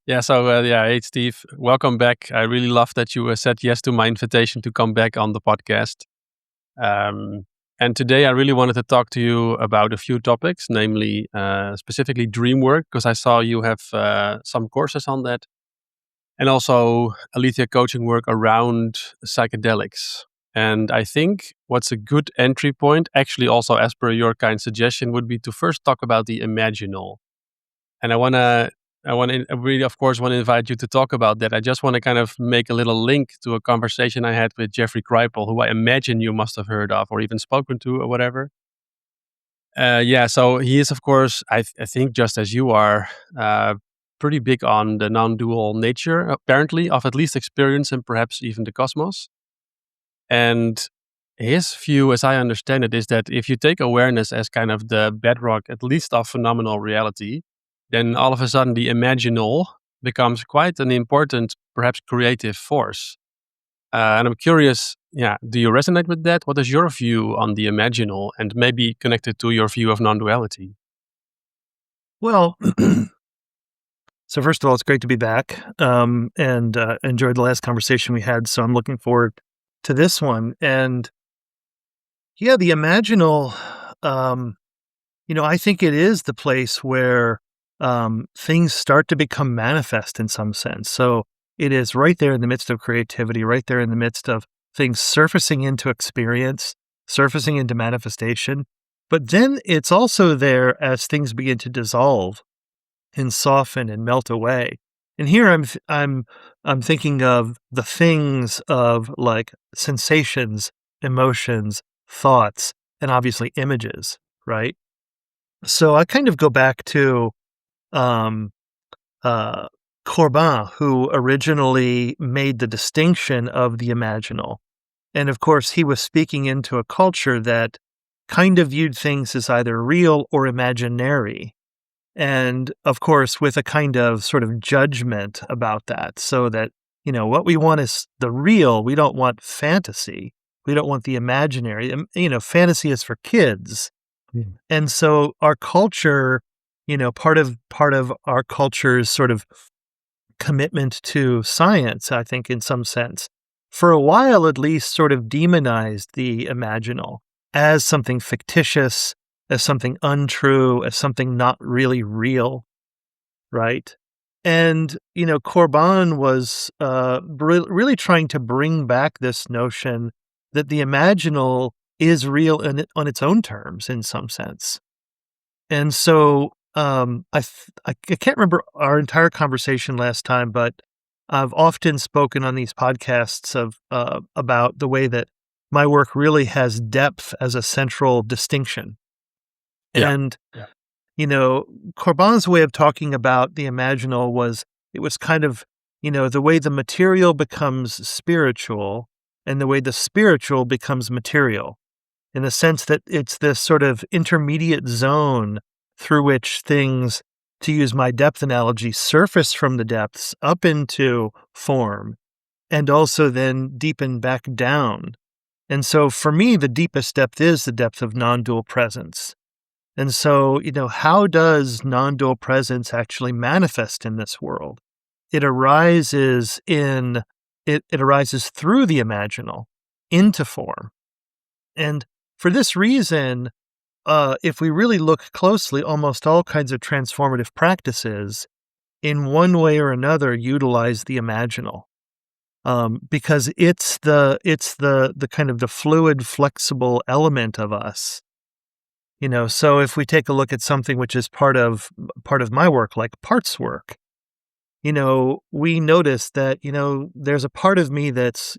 Hey Steve, welcome back. I really love that you said yes to my invitation to come back on the podcast. Um, and today I really wanted to talk to you about a few topics, namely specifically dream work, because I saw you have some courses on that, and also Aletheia coaching work around psychedelics. And I think what's a good entry point, actually also as per your kind suggestion, would be to first talk about the Imaginal. And I really, of course, want to invite you to talk about that. I just want to kind of make a little link to a conversation I had with Jeffrey Kripal, who I imagine you must have heard of or even spoken to or whatever. So he is, of course, I think just as you are, pretty big on the non-dual nature, apparently, of at least experience and perhaps even the cosmos. And his view, as I understand it, is that if you take awareness as kind of the bedrock, at least of phenomenal reality, then all of a sudden the imaginal becomes quite an important, perhaps creative force. And I'm curious, do you resonate with that? What is your view on the imaginal and maybe connected to your view of non-duality? Well, so first of all, it's great to be back and enjoyed the last conversation we had. So I'm looking forward to this one. And yeah, the imaginal, I think it is the place where things start to become manifest in some sense. So it is right there in the midst of creativity, right there in the midst of things surfacing into experience, surfacing into manifestation. But then it's also there as things begin to dissolve and soften and melt away. And here I'm thinking of the things of like sensations, emotions, thoughts, and obviously images, right? So I kind of go back to um, uh, Corbin, who originally made the distinction of the imaginal. And of course, he was speaking into a culture that kind of viewed things as either real or imaginary. And of course, with a kind of sort of judgment about that, so that, what we want is the real. We don't want fantasy. We don't want the imaginary. Fantasy is for kids. And so our culture, part of our culture's sort of commitment to science, I think in some sense, for a while at least sort of demonized the imaginal as something fictitious, as something untrue, as something not really real, right? And, Corbin was really trying to bring back this notion that the imaginal is real on its own terms in some sense. And so I can't remember our entire conversation last time, but I've often spoken on these podcasts of about the way that my work really has depth as a central distinction. Yeah. And, Corbin's way of talking about the imaginal was, it was kind of, the way the material becomes spiritual and the way the spiritual becomes material, in the sense that it's this sort of intermediate zone through which things, to use my depth analogy, surface from the depths up into form and also then deepen back down. And so for me, the deepest depth is the depth of non-dual presence. And so, how does non-dual presence actually manifest in this world? It arises through the imaginal into form. And for this reason, if we really look closely, almost all kinds of transformative practices, in one way or another, utilize the imaginal, because it's the kind of the fluid, flexible element of us. So if we take a look at something which is part of my work, like parts work, we notice that there's a part of me that's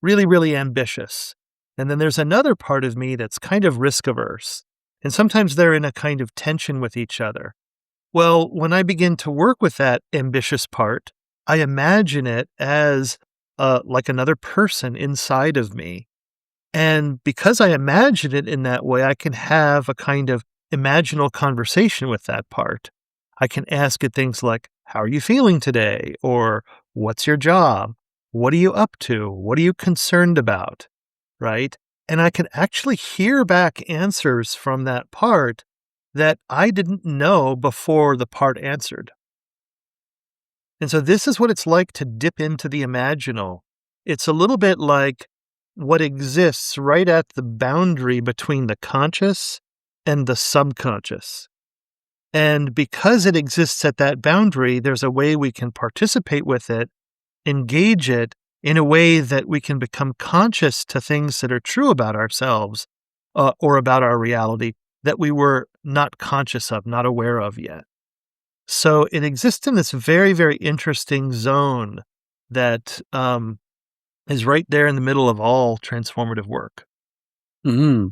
really, really ambitious. And then there's another part of me that's kind of risk averse. And sometimes they're in a kind of tension with each other. Well, when I begin to work with that ambitious part, I imagine it as like another person inside of me. And because I imagine it in that way, I can have a kind of imaginal conversation with that part. I can ask it things like, how are you feeling today? Or what's your job? What are you up to? What are you concerned about? Right? And I can actually hear back answers from that part that I didn't know before the part answered. And so this is what it's like to dip into the imaginal. It's a little bit like what exists right at the boundary between the conscious and the subconscious. And because it exists at that boundary, there's a way we can participate with it, engage it in a way that we can become conscious to things that are true about ourselves or about our reality that we were not conscious of, not aware of yet. So it exists in this very, very interesting zone that is right there in the middle of all transformative work. Hmm.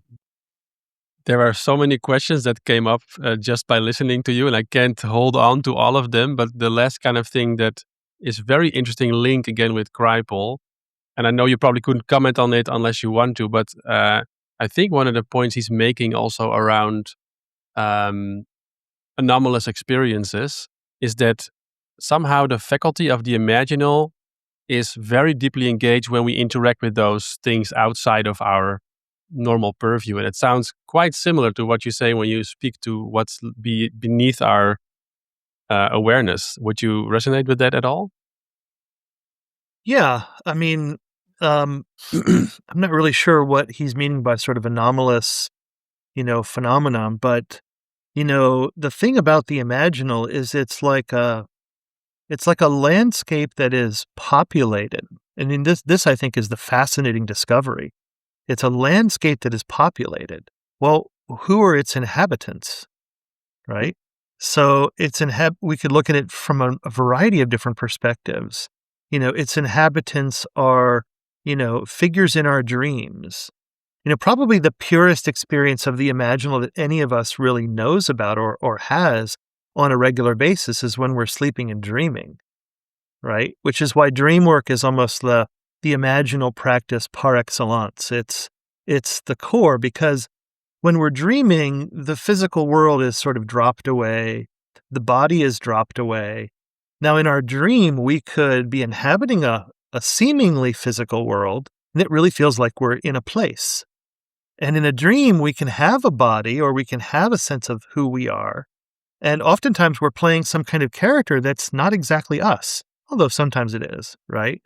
There are so many questions that came up just by listening to you, and I can't hold on to all of them. But the last kind of thing that is very interesting link again with Kripal, and I know you probably couldn't comment on it unless you want to, but I think one of the points he's making also around um, anomalous experiences is that somehow the faculty of the imaginal is very deeply engaged when we interact with those things outside of our normal purview. And it sounds quite similar to what you say when you speak to what's beneath our awareness. Would you resonate with that at all? Yeah, I mean, I'm not really sure what he's meaning by sort of anomalous, phenomenon, but the thing about the imaginal is it's like a landscape that is populated. I mean, this I think is the fascinating discovery. It's a landscape that is populated. Well, who are its inhabitants, right? So we could look at it from a variety of different perspectives. Its inhabitants are, figures in our dreams. Probably the purest experience of the imaginal that any of us really knows about or has on a regular basis is when we're sleeping and dreaming, right? Which is why dream work is almost the imaginal practice par excellence. It's the core, because when we're dreaming, the physical world is sort of dropped away. The body is dropped away. Now, in our dream, we could be inhabiting a seemingly physical world, and it really feels like we're in a place. And in a dream, we can have a body or we can have a sense of who we are. And oftentimes we're playing some kind of character that's not exactly us, although sometimes it is, right?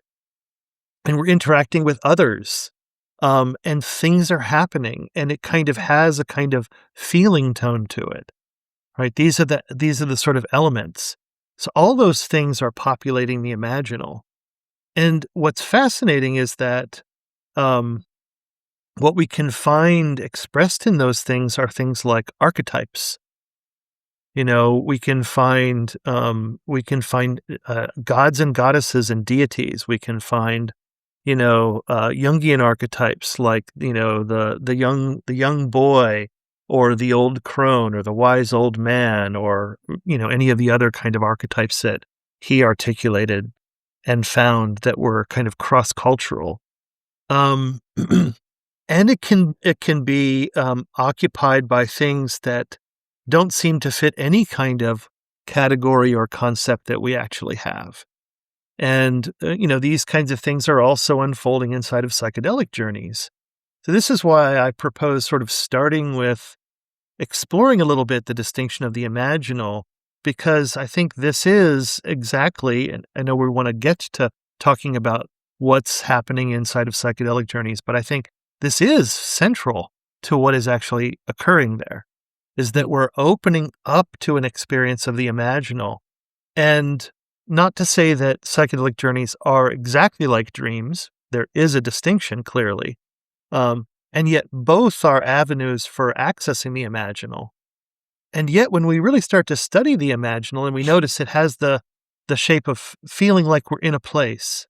And we're interacting with others, and things are happening, and it kind of has a kind of feeling tone to it, right? These are the sort of elements. So all those things are populating the imaginal. And what's fascinating is that what we can find expressed in those things are things like archetypes. We can find gods and goddesses and deities. We can find Jungian archetypes like the young boy or the old crone or the wise old man or any of the other kind of archetypes that he articulated and found that were kind of cross-cultural. And it can be occupied by things that don't seem to fit any kind of category or concept that we actually have. And, these kinds of things are also unfolding inside of psychedelic journeys. So this is why I propose sort of starting with exploring a little bit the distinction of the imaginal, because I think this is exactly, and I know we want to get to talking about what's happening inside of psychedelic journeys, but I think this is central to what is actually occurring there, is that we're opening up to an experience of the imaginal. And not to say that psychedelic journeys are exactly like dreams. There is a distinction, clearly. And yet both are avenues for accessing the imaginal. And yet when we really start to study the imaginal and we notice it has the shape of feeling like we're in a place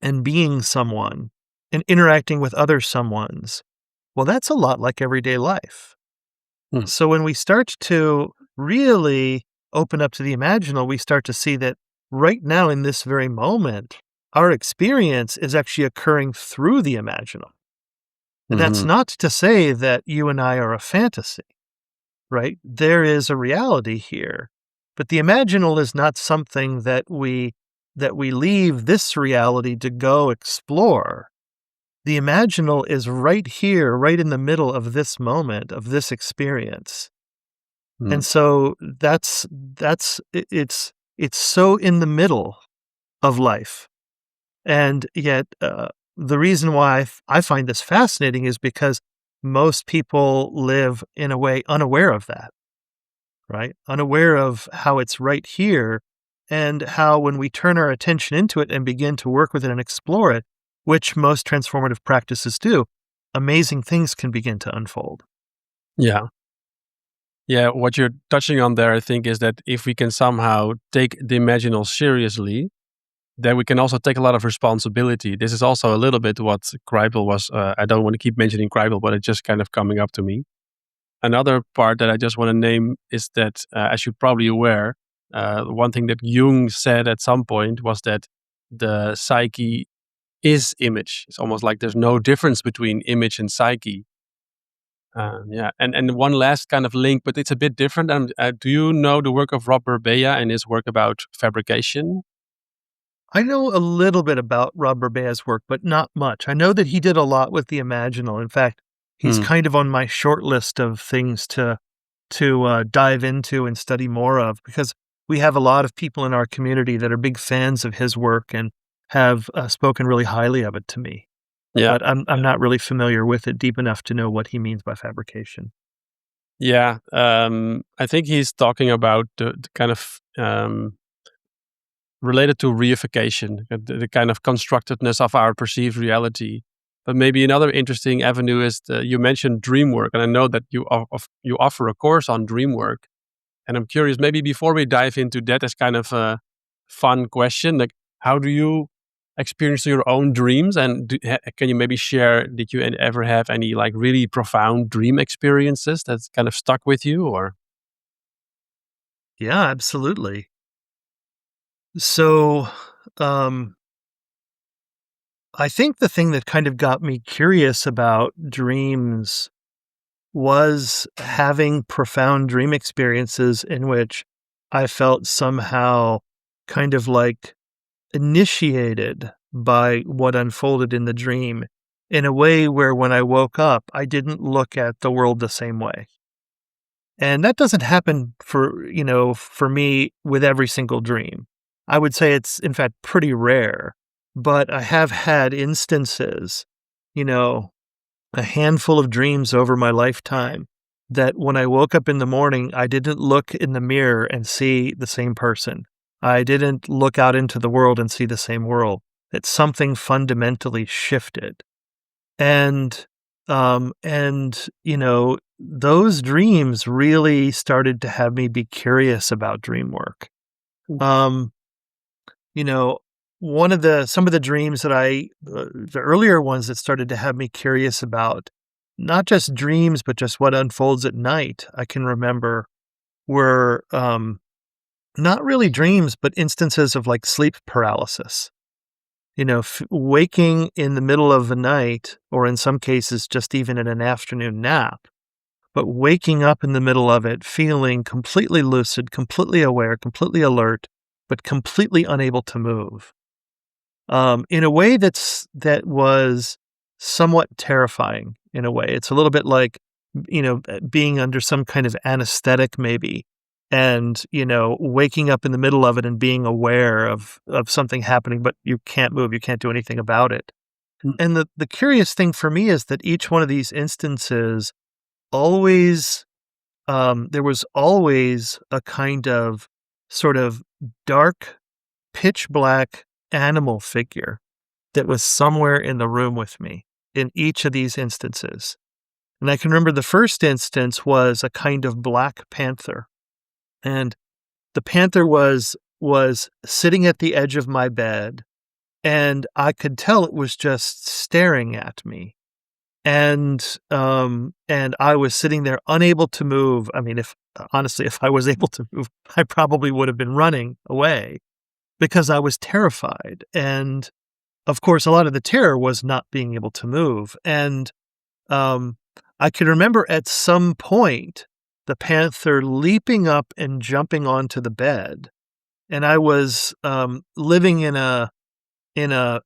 and being someone and interacting with other someones, well, that's a lot like everyday life. Hmm. So when we start to really open up to the imaginal, we start to see that right now in this very moment, our experience is actually occurring through the imaginal. And that's Mhm. not to say that you and I are a fantasy, right? There is a reality here, but the imaginal is not something that we leave this reality to go explore. The imaginal is right here, right in the middle of this moment, of this experience. Mm. And so it's it's so in the middle of life. And yet, the reason why I find this fascinating is because most people live in a way unaware of that, right? Unaware of how it's right here and how when we turn our attention into it and begin to work with it and explore it, which most transformative practices do, amazing things can begin to unfold. Yeah. Yeah, what you're touching on there, I think, is that if we can somehow take the imaginal seriously, then we can also take a lot of responsibility. This is also a little bit what Kripal was. I don't want to keep mentioning Kripal, but it's just kind of coming up to me. Another part that I just want to name is that, as you're probably aware, one thing that Jung said at some point was that the psyche is image. It's almost like there's no difference between image and psyche. Yeah, and one last kind of link, but it's a bit different. Do you know the work of Rob Berbeya and his work about fabrication? I know a little bit about Rob Berbea's work, but not much. I know that he did a lot with the Imaginal. In fact, he's Hmm. kind of on my short list of things to dive into and study more of, because we have a lot of people in our community that are big fans of his work and have spoken really highly of it to me. Yeah, But I'm not really familiar with it deep enough to know what he means by fabrication. yeah. I think he's talking about the kind of related to reification, the kind of constructedness of our perceived reality. But maybe another interesting avenue is you mentioned dream work, and I know that you offer a course on dream work. And I'm curious, maybe before we dive into that as kind of a fun question, like how do you experience your own dreams? And can you maybe share, did you ever have any like really profound dream experiences that's kind of stuck with you or? Yeah, absolutely. So, um, I think the thing that kind of got me curious about dreams was having profound dream experiences in which I felt somehow kind of like initiated by what unfolded in the dream in a way where when I woke up, I didn't look at the world the same way. And that doesn't happen for me with every single dream. I would say it's in fact pretty rare, but I have had instances, you know, a handful of dreams over my lifetime that when I woke up in the morning, I didn't look in the mirror and see the same person. I didn't look out into the world and see the same world. That something fundamentally shifted. And those dreams really started to have me be curious about dream work. Um, you know, some of the dreams that the earlier ones that started to have me curious about not just dreams, but just what unfolds at night, I can remember were not really dreams, but instances of like sleep paralysis. Waking in the middle of the night, or in some cases, just even in an afternoon nap, but waking up in the middle of it, feeling completely lucid, completely aware, completely alert, but completely unable to move. In a way that was somewhat terrifying in a way. It's a little bit like, being under some kind of anesthetic maybe, and, waking up in the middle of it and being aware of something happening, but you can't move, you can't do anything about it. Mm. And the curious thing for me is that each one of these instances always, there was always a kind of sort of dark, pitch black animal figure that was somewhere in the room with me in each of these instances. And I can remember the first instance was a kind of black panther. And the panther was sitting at the edge of my bed, and I could tell it was just staring at me. And I was sitting there unable to move. I mean, if I was able to move, I probably would have been running away because I was terrified. And of course, a lot of the terror was not being able to move. And I can remember at some point the panther leaping up and jumping onto the bed. And I was living in a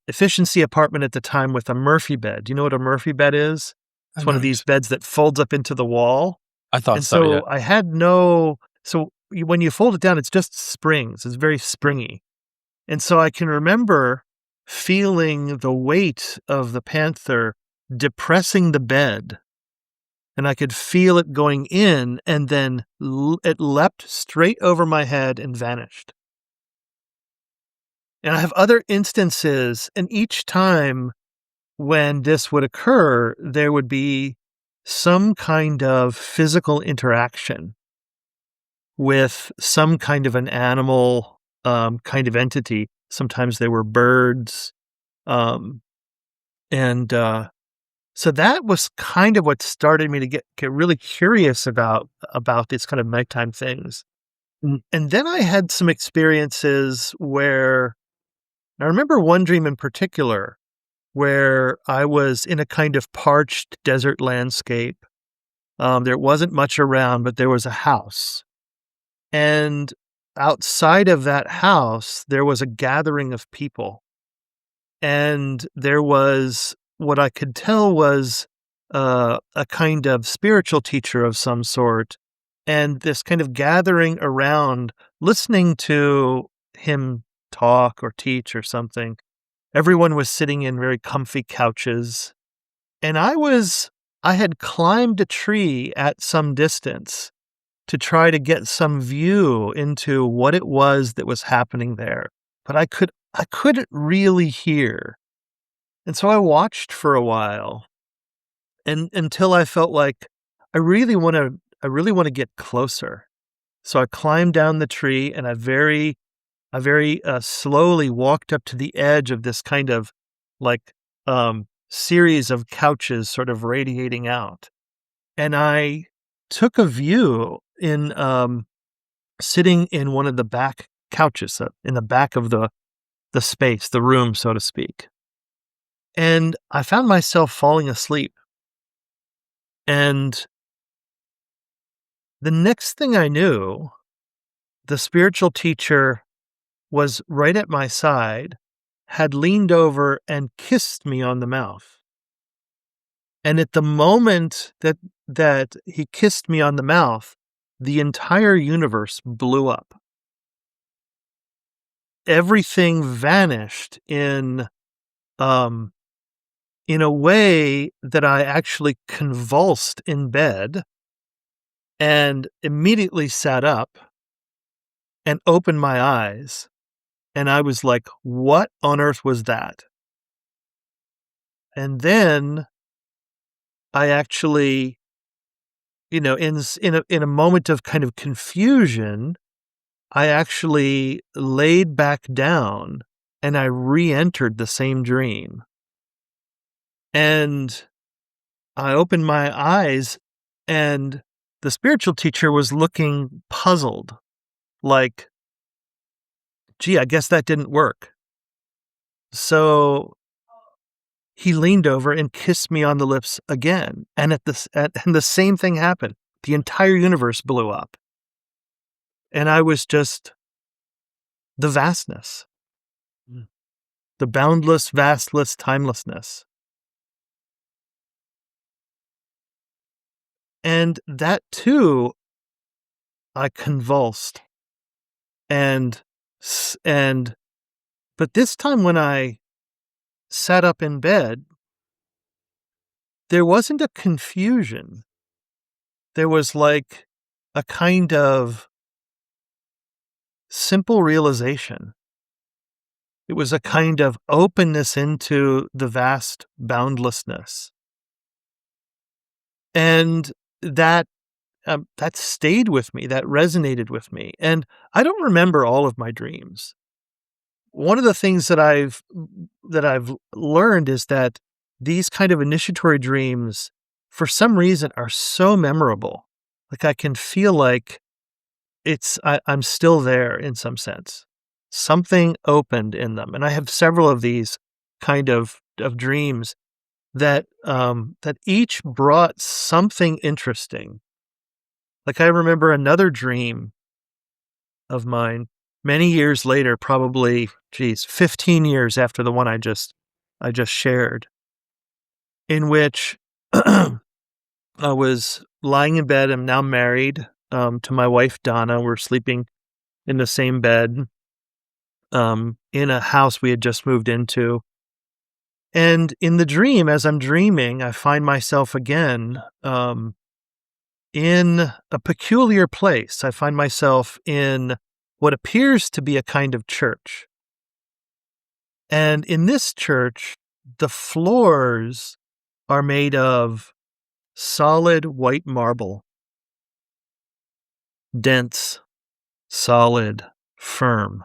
efficiency apartment at the time with a Murphy bed. Do you know what a Murphy bed is? I It's one know of these beds that folds up into the wall. I thought And so, yeah. so I had no so when you fold it down, it's just springs. It's very springy. And so I can remember feeling the weight of the panther depressing the bed, and I could feel it going in, and then it leapt straight over my head and vanished. And I have other instances, and each time when this would occur, there would be some kind of physical interaction with some kind of an animal, kind of entity. Sometimes they were birds. And so that was kind of what started me to get really curious about these kind of nighttime things. And then I had some experiences where I remember one dream in particular where I was in a kind of parched desert landscape. There wasn't much around, but there was a house. And outside of that house, there was a gathering of people. And there was what I could tell was a kind of spiritual teacher of some sort, and this kind of gathering around, listening to him talk or teach or something. Everyone was sitting in very comfy couches, and I had climbed a tree at some distance to try to get some view into what it was that was happening there, but I couldn't really hear. And so I watched for a while, and until I felt like I really want to get closer. So I climbed down the tree, and I very slowly walked up to the edge of this kind of like series of couches sort of radiating out. And I took a view in sitting in one of the back couches, in the back of the space, the room, so to speak. And I found myself falling asleep. And the next thing I knew, the spiritual teacher was right at my side, had leaned over and kissed me on the mouth. And at the moment that he kissed me on the mouth, the entire universe blew up. Everything vanished in a way that I actually convulsed in bed and immediately sat up and opened my eyes. And I was like, what on earth was that? And then I actually, in a moment of kind of confusion, I actually laid back down and I re-entered the same dream. And I opened my eyes, and the spiritual teacher was looking puzzled, like, gee, I guess that didn't work. So he leaned over and kissed me on the lips again. And and the same thing happened. The entire universe blew up. And I was just the vastness, the boundless, vastless timelessness. And that too, I convulsed. But this time when I sat up in bed, there wasn't a confusion. There was like a kind of simple realization. It was a kind of openness into the vast boundlessness. And that stayed with me, that resonated with me. And I don't remember all of my dreams. One of the things that I've learned is that these kind of initiatory dreams, for some reason, are so memorable. Like I can feel like I'm still there in some sense. Something opened in them, and I have several of these kind of dreams that each brought something interesting. Like I remember another dream of mine many years later, probably 15 years after the one I just shared, in which I was lying in bed. I'm now married. to my wife, Donna. We're sleeping in the same bed in a house we had just moved into. And in the dream, as I'm dreaming, I find myself again in a peculiar place. I find myself in what appears to be a kind of church. And in this church, the floors are made of solid white marble, dense, solid, firm.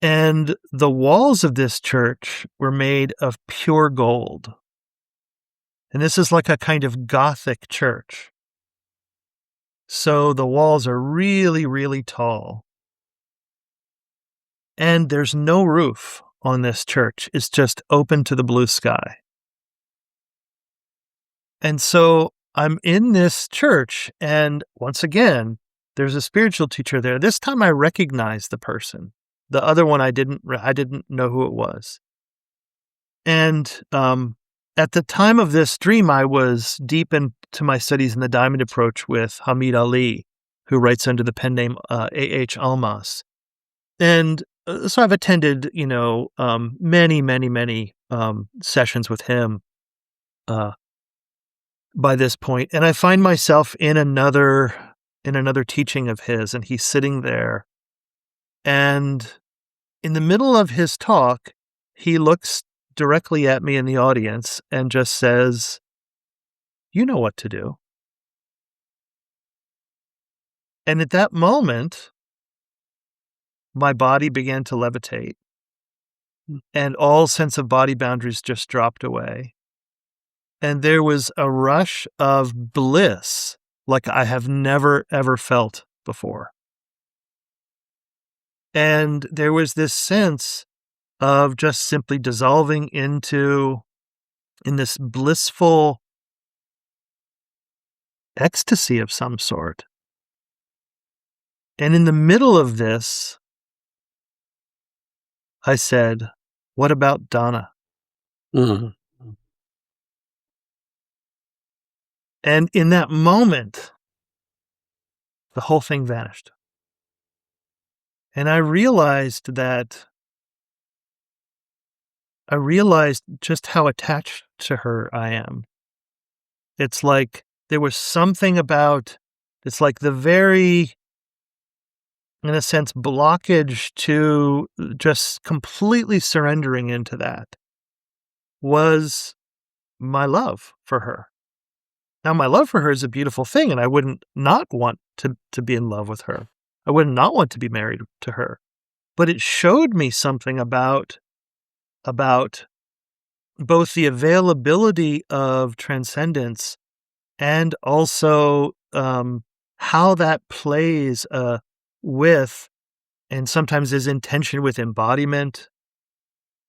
And the walls of this church were made of pure gold. And this is like a kind of Gothic church. So the walls are really, really tall. And there's no roof on this church. It's just open to the blue sky. And so I'm in this church, and once again, there's a spiritual teacher there. This time I recognize the person. The other one I didn't know who it was. And at the time of this dream, I was deep into my studies in the diamond approach with Hamid Ali, who writes under the pen name A.H. Almas. And so I've attended, many, many, many sessions with him by this point. And I find myself in another teaching of his, and he's sitting there. And in the middle of his talk, he looks directly at me in the audience and just says, "You know what to do." And at that moment, my body began to levitate, and all sense of body boundaries just dropped away. And there was a rush of bliss like I have never, ever felt before. And there was this sense of just simply dissolving in this blissful ecstasy of some sort. And in the middle of this, I said, "What about Donna?" Mhm. And in that moment, the whole thing vanished. And I realized just how attached to her I am. It's like there was something about, it's like the very, in a sense, blockage to just completely surrendering into that was my love for her. Now, my love for her is a beautiful thing, and I wouldn't not want to be in love with her. I would not want to be married to her. But it showed me something about both the availability of transcendence and also how that plays with, and sometimes is in tension with, embodiment.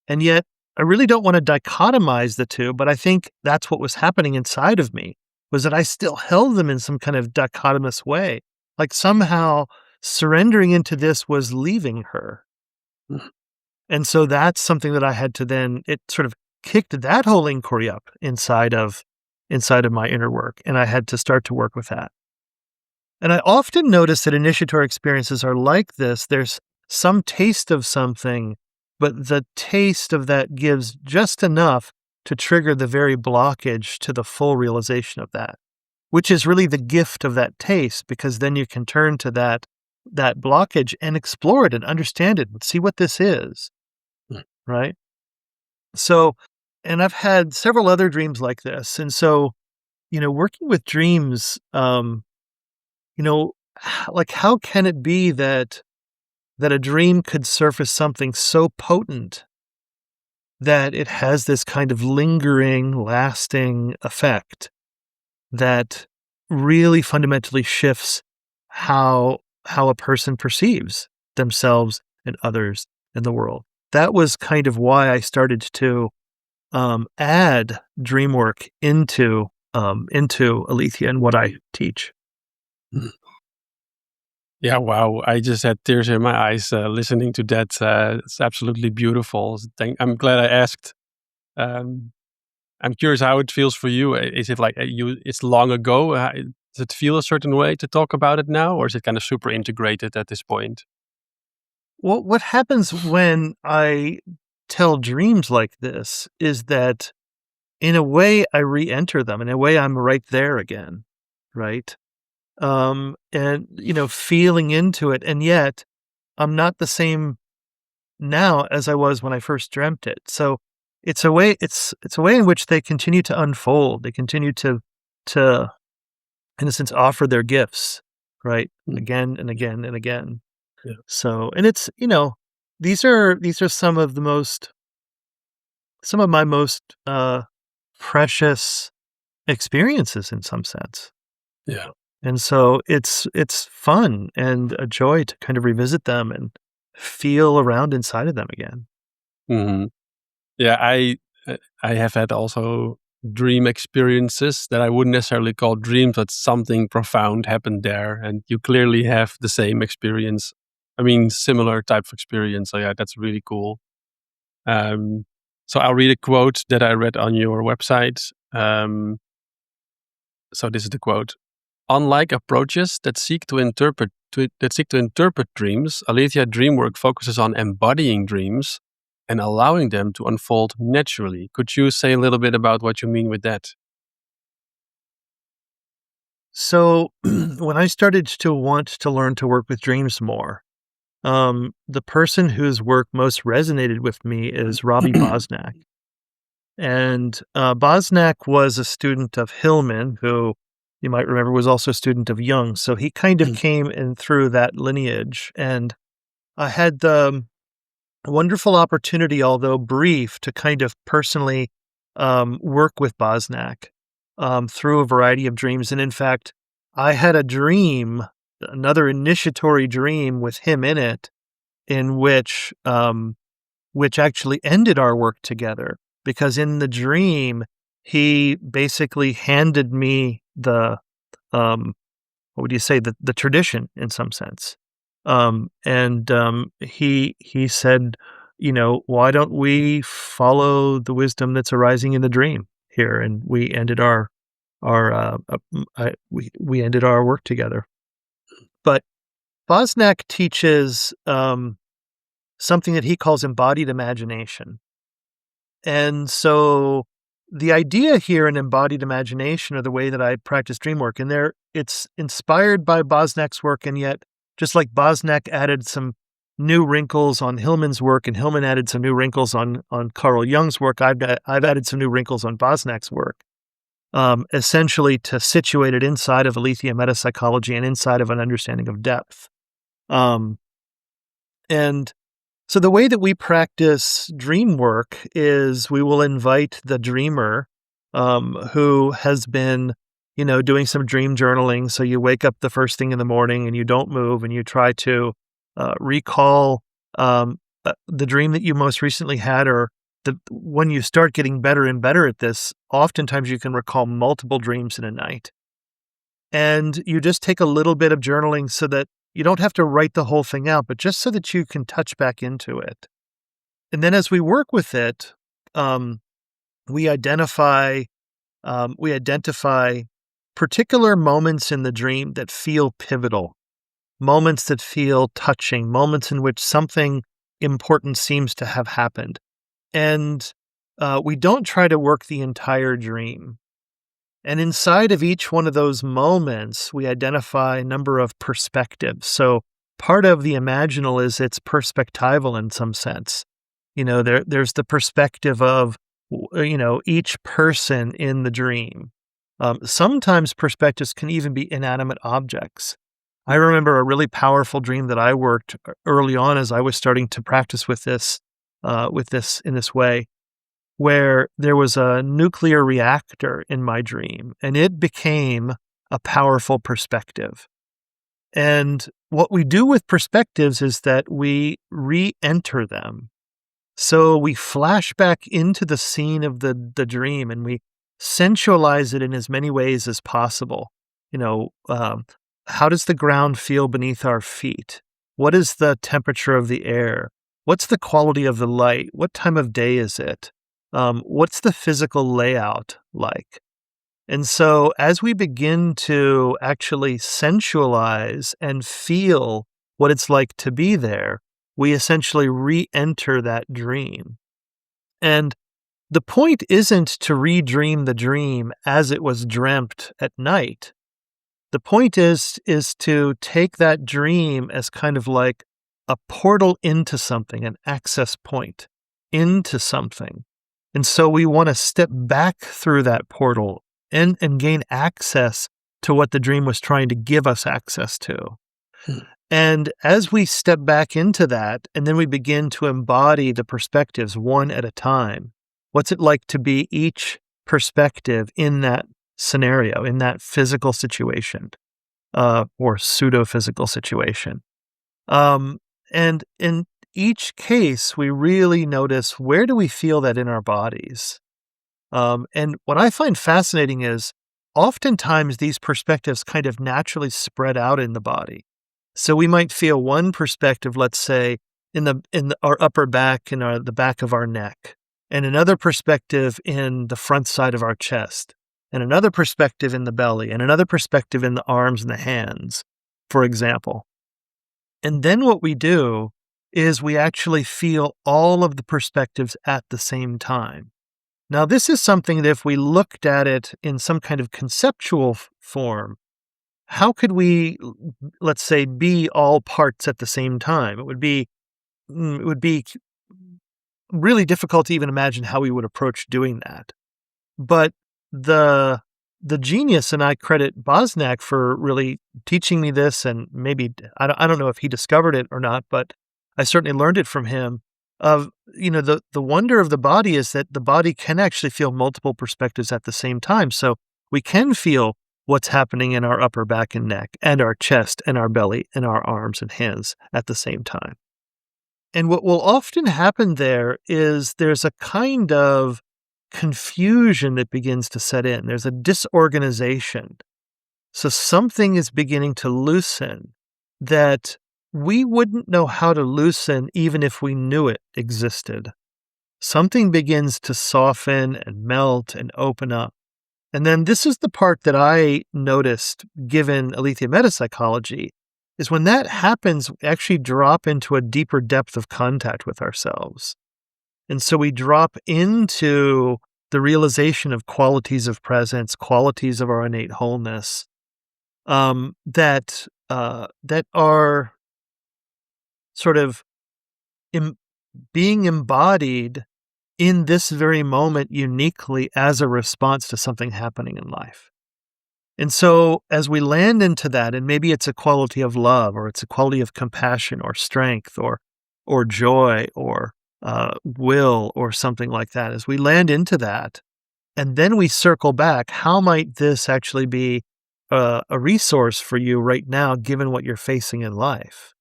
And yet, I really don't want to dichotomize the two, but I think that's what was happening inside of me, was that I still held them in some kind of dichotomous way. Like somehow surrendering into this was leaving her. And so that's something that I had to then, it sort of kicked that whole inquiry up inside of my inner work. And I had to start to work with that. And I often notice that initiatory experiences are like this. There's some taste of something, but the taste of that gives just enough to trigger the very blockage to the full realization of that, which is really the gift of that taste, because then you can turn to that blockage and explore it and understand it and see what this is, right? So, and I've had several other dreams like this. And so, working with dreams, like how can it be that a dream could surface something so potent that it has this kind of lingering, lasting effect that really fundamentally shifts how a person perceives themselves and others in the world. That was kind of why I started to add dream work into Aletheia and what I teach. Yeah, wow. I just had tears in my eyes listening to that. It's absolutely beautiful. I'm glad I asked. I'm curious how it feels for you. Is it like it's long ago? Does it feel a certain way to talk about it now, or is it kind of super integrated at this point? Well, what happens when I tell dreams like this is that in a way I re-enter them. In a way I'm right there again, right? And feeling into it, and yet I'm not the same now as I was when I first dreamt it. So it's a way in which they continue to unfold. They continue to in a sense offer their gifts, right? Mm. Again and again and again. Yeah. So, and it's, these are some of my most precious experiences in some sense. Yeah. And so it's fun and a joy to kind of revisit them and feel around inside of them again. hmm Yeah, I have had also dream experiences that I wouldn't necessarily call dreams, but something profound happened there, and you clearly have the same experience. I mean, similar type of experience. So yeah, that's really cool. Um, so I'll read a quote that I read on your website. So this is the quote: "Unlike approaches that seek to interpret dreams, Aletheia Dreamwork focuses on embodying dreams and allowing them to unfold naturally." Could you say a little bit about what you mean with that? So when I started to want to learn to work with dreams more, the person whose work most resonated with me is Robbie Bosnak. And Bosnak was a student of Hillman, who you might remember was also a student of Jung. So he kind of came in through that lineage. And I had the wonderful opportunity, although brief, to kind of personally work with Bosnak through a variety of dreams. And in fact, I had a dream, another initiatory dream with him in it, in which actually ended our work together. Because in the dream, he basically handed me the what would you say, the tradition in some sense. And he said, why don't we follow the wisdom that's arising in the dream here? And we ended we ended our work together. But Bosnak teaches something that he calls embodied imagination. And so the idea here in embodied imagination, or the way that I practice dream work, and it's inspired by Bosnak's work, and yet just like Bosnak added some new wrinkles on Hillman's work, and Hillman added some new wrinkles on Carl Jung's work, I've added some new wrinkles on Bosnak's work, essentially to situate it inside of Aletheia metapsychology and inside of an understanding of depth. And so the way that we practice dream work is we will invite the dreamer who has been, doing some dream journaling. So you wake up the first thing in the morning and you don't move, and you try to recall the dream that you most recently had, or when you start getting better and better at this, oftentimes you can recall multiple dreams in a night. And you just take a little bit of journaling so that you don't have to write the whole thing out, but just so that you can touch back into it. And then as we work with it, we identify particular moments in the dream that feel pivotal, moments that feel touching, moments in which something important seems to have happened. And we don't try to work the entire dream. And inside of each one of those moments, we identify a number of perspectives. So part of the Imaginal is it's perspectival in some sense. There's the perspective of, each person in the dream. Sometimes perspectives can even be inanimate objects. I remember a really powerful dream that I worked early on as I was starting to practice with this in this way, where there was a nuclear reactor in my dream, and it became a powerful perspective. And what we do with perspectives is that we re-enter them. So we flash back into the scene of the dream, and we sensualize it in as many ways as possible. How does the ground feel beneath our feet? What is the temperature of the air? What's the quality of the light? What time of day is it? What's the physical layout like? And so as we begin to actually sensualize and feel what it's like to be there, we essentially re-enter that dream. And the point isn't to redream the dream as it was dreamt at night. The point is to take that dream as kind of like a portal into something, an access point into something. And so we want to step back through that portal and gain access to what the dream was trying to give us access to. Hmm. And as we step back into that, and then we begin to embody the perspectives one at a time, what's it like to be each perspective in that scenario, in that physical situation, or pseudo-physical situation? And in each case, we really notice, where do we feel that in our bodies? And what I find fascinating is oftentimes these perspectives kind of naturally spread out in the body. So we might feel one perspective, let's say, in our upper back and the back of our neck, and another perspective in the front side of our chest, and another perspective in the belly, and another perspective in the arms and the hands, for example. And then what we do is we actually feel all of the perspectives at the same time. Now, this is something that if we looked at it in some kind of conceptual form, how could we, let's say, be all parts at the same time? It would be really difficult to even imagine how we would approach doing that. But the genius, and I credit Bosnak for really teaching me this, and maybe, I don't know if he discovered it or not, but I certainly learned it from him, of, the wonder of the body is that the body can actually feel multiple perspectives at the same time. So we can feel what's happening in our upper back and neck, and our chest and our belly and our arms and hands at the same time. And what will often happen there is there's a kind of confusion that begins to set in. There's a disorganization. So something is beginning to loosen that we wouldn't know how to loosen even if we knew it existed. Something begins to soften and melt and open up. And then this is the part that I noticed, given Aletheia metapsychology, is when that happens, we actually drop into a deeper depth of contact with ourselves. And so we drop into the realization of qualities of presence, qualities of our innate wholeness, that are sort of being embodied in this very moment uniquely as a response to something happening in life. And so as we land into that, and maybe it's a quality of love, or it's a quality of compassion or strength or joy or will or something like that, as we land into that, and then we circle back, how might this actually be a resource for you right now, given what you're facing in life?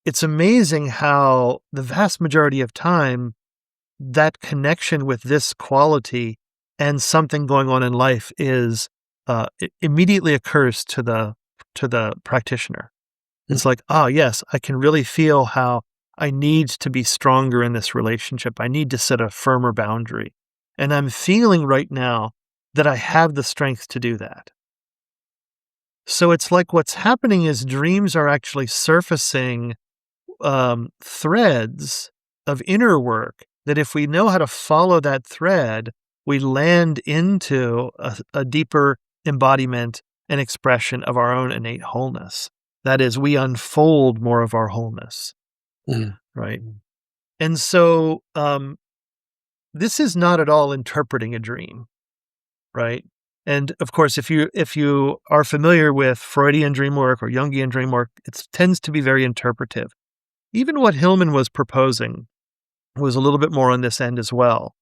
It's amazing how the vast majority of time, that connection with this quality and something going on in life is it immediately occurs to the practitioner. It's like, oh yes, I can really feel how I need to be stronger in this relationship. I need to set a firmer boundary. And I'm feeling right now that I have the strength to do that. So it's like what's happening is dreams are actually surfacing threads of inner work that if we know how to follow that thread, we land into a deeper embodiment and expression of our own innate wholeness. That is, we unfold more of our wholeness, right? And so this is not at all interpreting a dream, right? And of course, if you are familiar with Freudian dream work or Jungian dream work, it tends to be very interpretive. Even what Hillman was proposing was a little bit more on this end as well.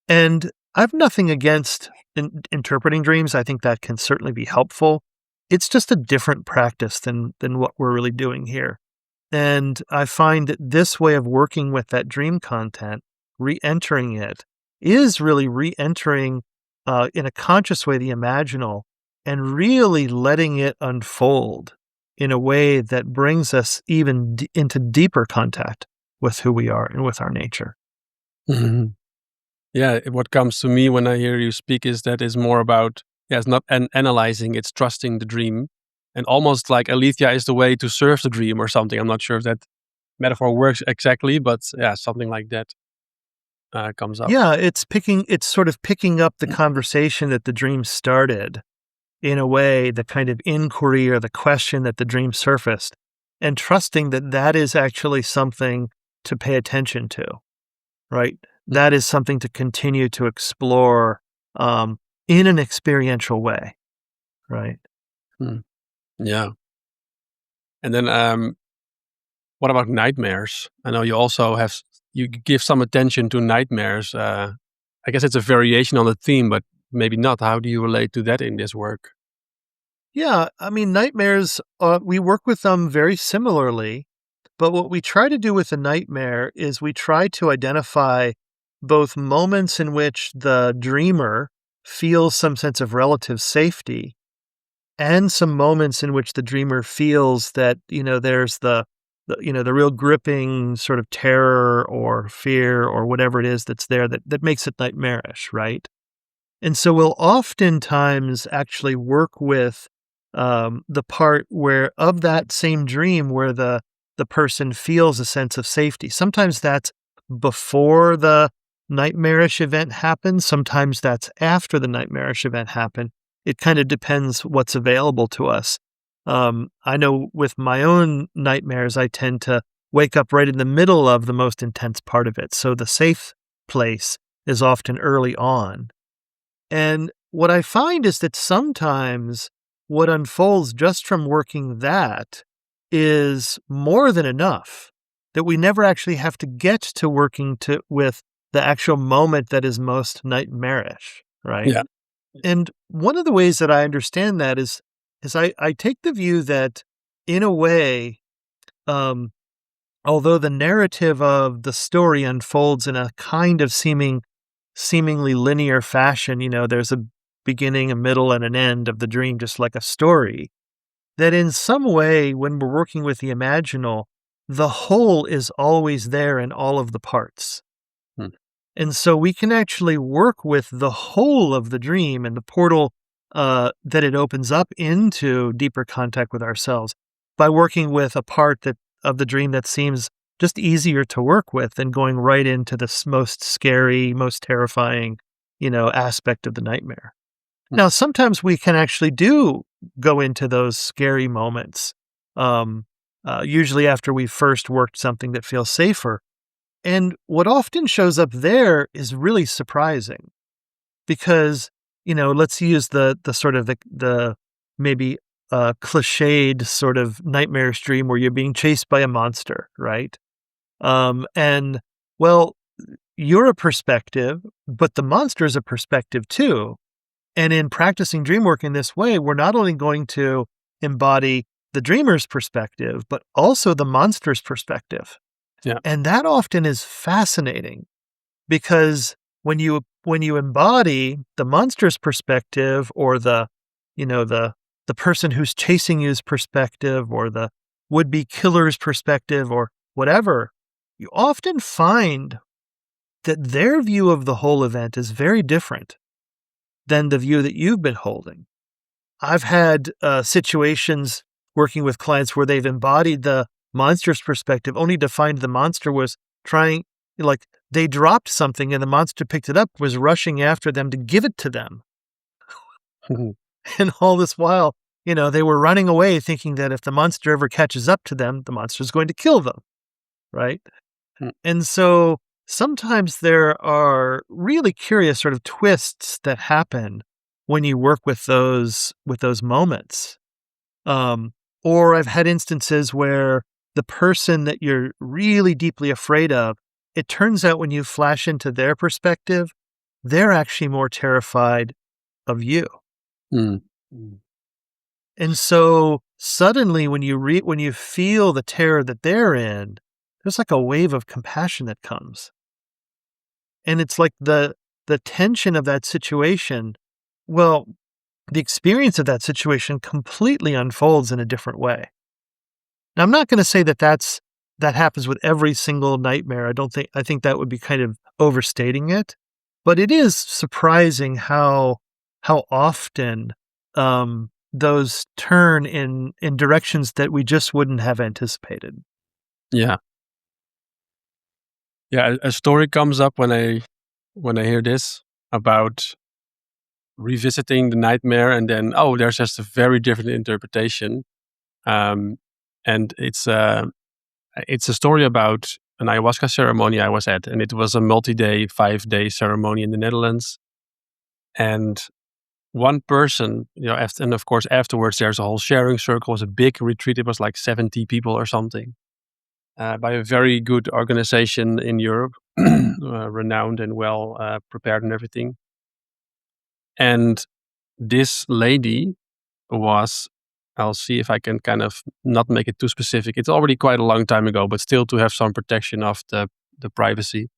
And I have nothing against interpreting dreams. I think that can certainly be helpful. It's just a different practice than what we're really doing here. And I find that this way of working with that dream content, re-entering it, is really re-entering in a conscious way the imaginal, and really letting it unfold in a way that brings us even into deeper contact with who we are and with our nature. Mm-hmm. Yeah, what comes to me when I hear you speak is that it's more about Yeah, it's not analyzing, it's trusting the dream. And almost like Aletheia is the way to serve the dream or something. I'm not sure if that metaphor works exactly, but yeah, something like that comes up. Yeah, it's sort of picking up the conversation that the dream started, in a way, the kind of inquiry or the question that the dream surfaced, and trusting that that is actually something to pay attention to, right? That is something to continue to explore in an experiential way, right? Hmm. Yeah. And then what about nightmares? I know you also you give some attention to nightmares. I guess it's a variation on the theme, but maybe not. How do you relate to that in this work? Yeah, I mean, nightmares, we work with them very similarly, but what we try to do with a nightmare is we try to identify both moments in which the dreamer feels some sense of relative safety and some moments in which the dreamer feels that, there's the real gripping sort of terror or fear or whatever it is that's there that makes it nightmarish, right? And so we'll oftentimes actually work with the part where of that same dream where the person feels a sense of safety. Sometimes that's before the nightmarish event happens. Sometimes that's after the nightmarish event happened. It kind of depends what's available to us. I know with my own nightmares, I tend to wake up right in the middle of the most intense part of it. So the safe place is often early on. And what I find is that sometimes what unfolds just from working that is more than enough, that we never actually have to get to working with the actual moment that is most nightmarish, right? Yeah. And one of the ways that I understand that is I take the view that in a way, um, although the narrative of the story unfolds in a kind of seemingly linear fashion, there's a beginning, a middle, and an end of the dream, just like a story, that in some way, when we're working with the imaginal, the whole is always there in all of the parts. Hmm. And so we can actually work with the whole of the dream and the portal that it opens up into deeper contact with ourselves by working with a part of the dream that seems just easier to work with than going right into the most scary, most terrifying, aspect of the nightmare. Hmm. Now, sometimes we can actually do go into those scary moments, usually after we first worked something that feels safer. And what often shows up there is really surprising because, let's use the sort of the maybe cliched sort of nightmarish dream where you're being chased by a monster, right? And well, you're a perspective, but the monster is a perspective too. And in practicing dream work in this way, we're not only going to embody the dreamer's perspective, but also the monster's perspective. Yeah. And that often is fascinating because when you embody the monster's perspective or the person who's chasing you's perspective or the would-be killer's perspective or whatever, you often find that their view of the whole event is very different than the view that you've been holding. I've had situations working with clients where they've embodied the monster's perspective only to find the monster was trying, like, they dropped something and the monster picked it up, was rushing after them to give it to them. And all this while, they were running away thinking that if the monster ever catches up to them, the monster's going to kill them, right? Hmm. And so sometimes there are really curious sort of twists that happen when you work with those moments. Or I've had instances where the person that you're really deeply afraid of, it turns out when you flash into their perspective, they're actually more terrified of you. Hmm. And so suddenly when you feel the terror that they're in, there's like a wave of compassion that comes. And it's like the tension of that situation, well, the experience of that situation completely unfolds in a different way. Now, I'm not going to say that happens with every single nightmare. I think that would be kind of overstating it, but it is surprising how often those turn in directions that we just wouldn't have anticipated. Yeah. Yeah, a story comes up when I hear this about revisiting the nightmare, and then there's just a very different interpretation. Um, and it's a story about an ayahuasca ceremony I was at, and it was a multi-day, 5-day ceremony in the Netherlands. And one person, and of course afterwards there's a whole sharing circle. It was a big retreat. It was like 70 people or something, by a very good organization in Europe, renowned and well prepared and everything. And this lady was, I'll see if I can kind of not make it too specific. It's already quite a long time ago, but still to have some protection of the privacy.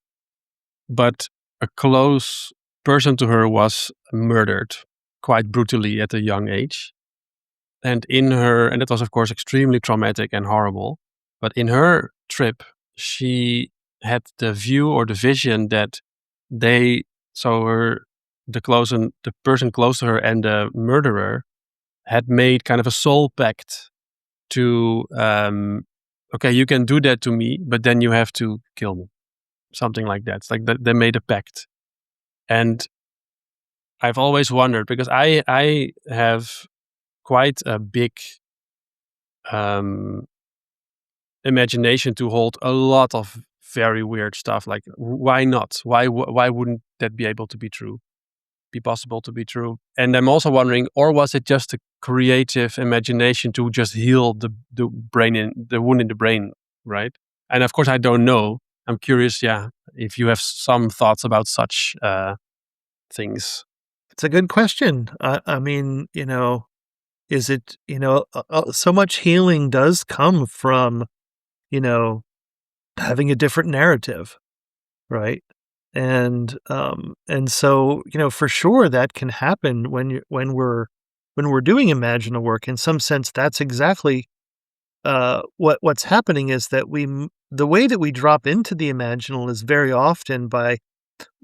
But a close person to her was murdered quite brutally at a young age. And and it was of course extremely traumatic and horrible. But in her trip, she had the view or the vision that the person close to her and the murderer had made kind of a soul pact to, okay, you can do that to me, but then you have to kill me. Something like that. It's like they made a pact. And I've always wondered, because I have quite a big imagination to hold a lot of very weird stuff. Like, why not? Why wouldn't that be able to be true? Be possible to be true? And I'm also wondering, or was it just a creative imagination to just heal the wound in the brain, right? And of course, I don't know. I'm curious, if you have some thoughts about such things. It's a good question. I mean, is it, so much healing does come from, having a different narrative, right? And so, for sure that can happen when we're doing imaginal work. In some sense, that's exactly what's happening, is that the way that we drop into the imaginal is very often by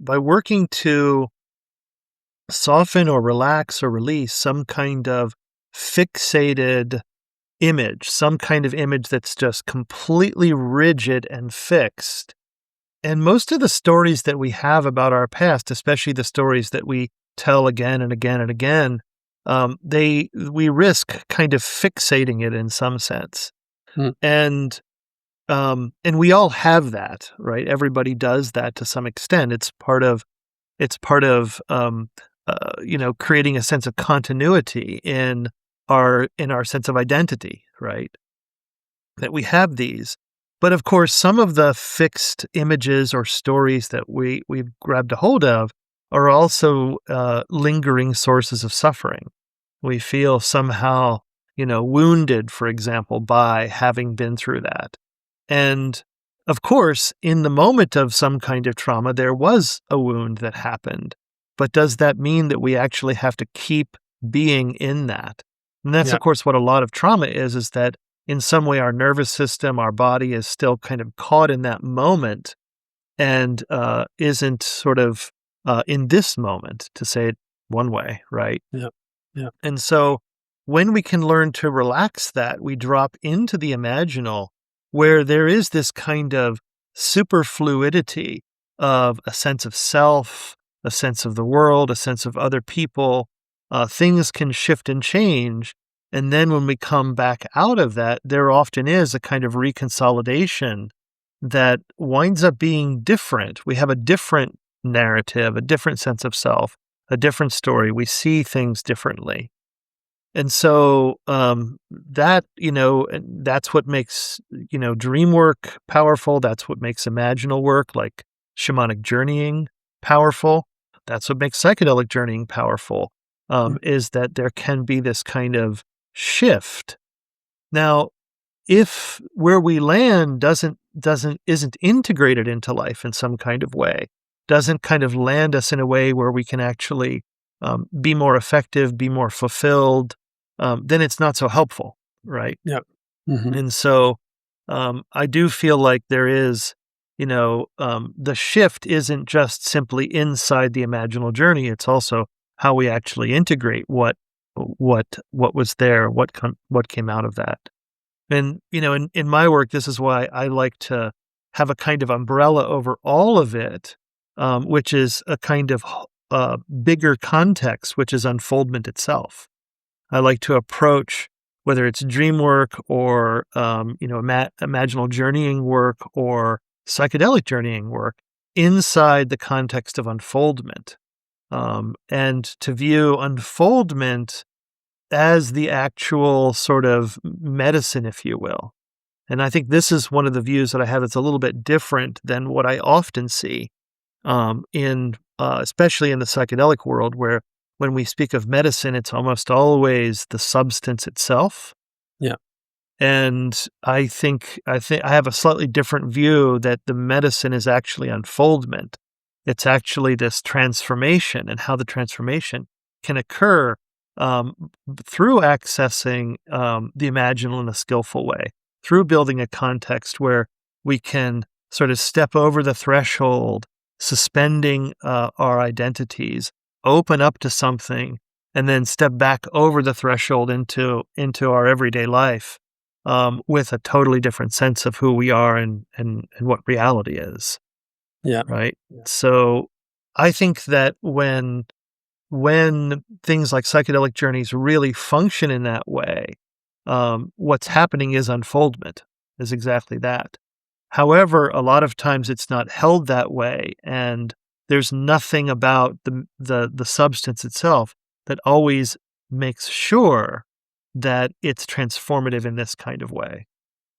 working to soften or relax or release some kind of fixated image, some kind of image that's just completely rigid and fixed. And most of the stories that we have about our past, especially the stories that we tell again and again and again, we risk kind of fixating it in some sense. Hmm. And we all have that, right? Everybody does that to some extent. It's part of creating a sense of continuity in our sense of identity, right? That we have these. But of course, some of the fixed images or stories that we've grabbed a hold of are also lingering sources of suffering. We feel somehow, wounded, for example, by having been through that. And of course, in the moment of some kind of trauma, there was a wound that happened. But does that mean that we actually have to keep being in that? And that's, of course, what a lot of trauma is that in some way our nervous system, our body is still kind of caught in that moment and isn't sort of in this moment, to say it one way, right? Yeah. Yeah. And so when we can learn to relax that, we drop into the imaginal, where there is this kind of superfluidity of a sense of self, a sense of the world, a sense of other people. Things can shift and change. And then when we come back out of that, there often is a kind of reconsolidation that winds up being different. We have a different narrative, a different sense of self, a different story. We see things differently. And so that's what makes, dream work powerful. That's what makes imaginal work like shamanic journeying powerful. That's what makes psychedelic journeying powerful, is that there can be this kind of shift. Now, if where we land isn't integrated into life in some kind of way, doesn't kind of land us in a way where we can actually be more effective, be more fulfilled, then it's not so helpful, right? Yeah. Mm-hmm. And so I do feel like there is, the shift isn't just simply inside the imaginal journey. It's also how we actually integrate what was there, what came out of that. And, in my work, this is why I like to have a kind of umbrella over all of it, which is a kind of bigger context, which is unfoldment itself. I like to approach whether it's dream work or, imaginal journeying work or psychedelic journeying work inside the context of unfoldment, and to view unfoldment as the actual sort of medicine, if you will. And I think this is one of the views that I have that's a little bit different than what I often see, especially in the psychedelic world, where when we speak of medicine, it's almost always the substance itself. Yeah. And I think I have a slightly different view that the medicine is actually unfoldment. It's actually this transformation, and how the transformation can occur through accessing the imaginal in a skillful way, through building a context where we can sort of step over the threshold, suspending our identities, open up to something, and then step back over the threshold into our everyday life, with a totally different sense of who we are and what reality is. Yeah. Right. Yeah. So I think that when things like psychedelic journeys really function in that way, what's happening is unfoldment, is exactly that. However, a lot of times it's not held that way, and there's nothing about the substance itself that always makes sure that it's transformative in this kind of way,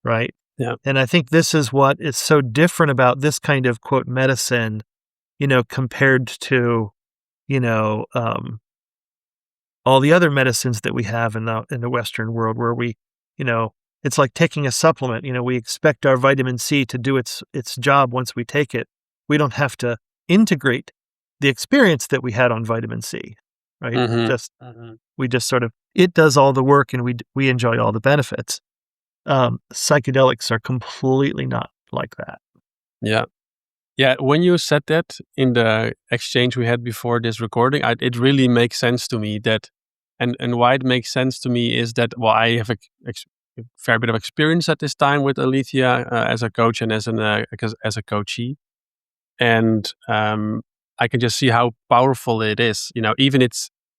right? Yeah. And I think this is what is so different about this kind of, quote, medicine, compared to, all the other medicines that we have in the Western world, where we, it's like taking a supplement. We expect our vitamin C to do its job once we take it. We don't have to integrate the experience that we had on vitamin C, right? We just sort of, it does all the work, and we enjoy all the benefits. Psychedelics are completely not like that. Yeah. Yeah, when you said that in the exchange we had before this recording, it really makes sense to me that, and why it makes sense to me is that, well, I have a fair bit of experience at this time with Aletheia as a coach and as a coachee, and I can just see how powerful it is. Even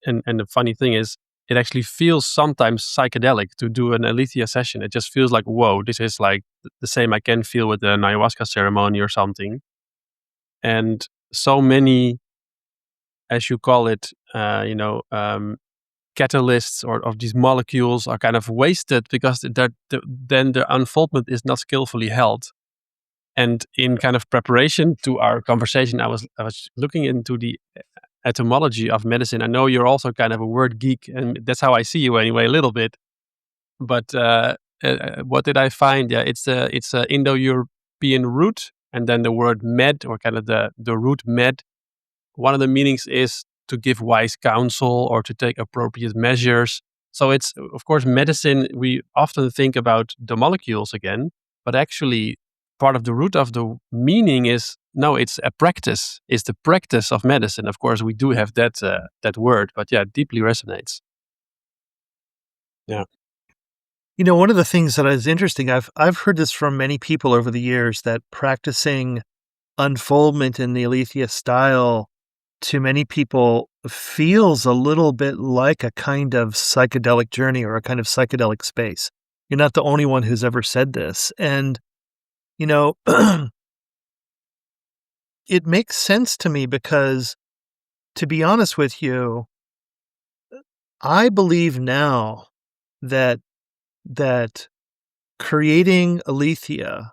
and the funny thing is, it actually feels sometimes psychedelic to do an Aletheia session. It just feels like, whoa, this is like the same I can feel with an ayahuasca ceremony or something. And so many, as you call it, catalysts or of these molecules are kind of wasted because then the unfoldment is not skillfully held. And in kind of preparation to our conversation, I was looking into the etymology of medicine. I know you're also kind of a word geek, and that's how I see you anyway, a little bit. But what did I find? Yeah, it's a Indo-European root, and then the word med, or kind of the root med. One of the meanings is to give wise counsel or to take appropriate measures. So it's, of course, medicine. We often think about the molecules again, but actually part of the root of the meaning is, no, it's a practice. It's the practice of medicine. Of course, we do have that word, but yeah, it deeply resonates. Yeah. One of the things that is interesting, I've heard this from many people over the years, that practicing unfoldment in the Aletheia style to many people feels a little bit like a kind of psychedelic journey or a kind of psychedelic space. You're not the only one who's ever said this. And, it makes sense to me because, to be honest with you, I believe now that creating Aletheia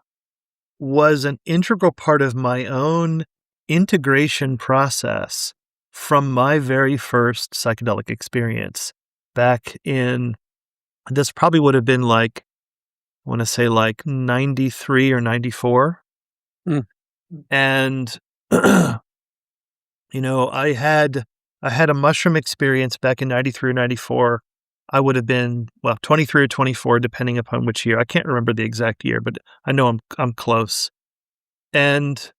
was an integral part of my own integration process from my very first psychedelic experience back in, this probably would have been like, I want to say like 93 or 94. Mm. And, I had a mushroom experience back in 93 or 94. I would have been, 23 or 24, depending upon which year. I can't remember the exact year, but I know I'm close. And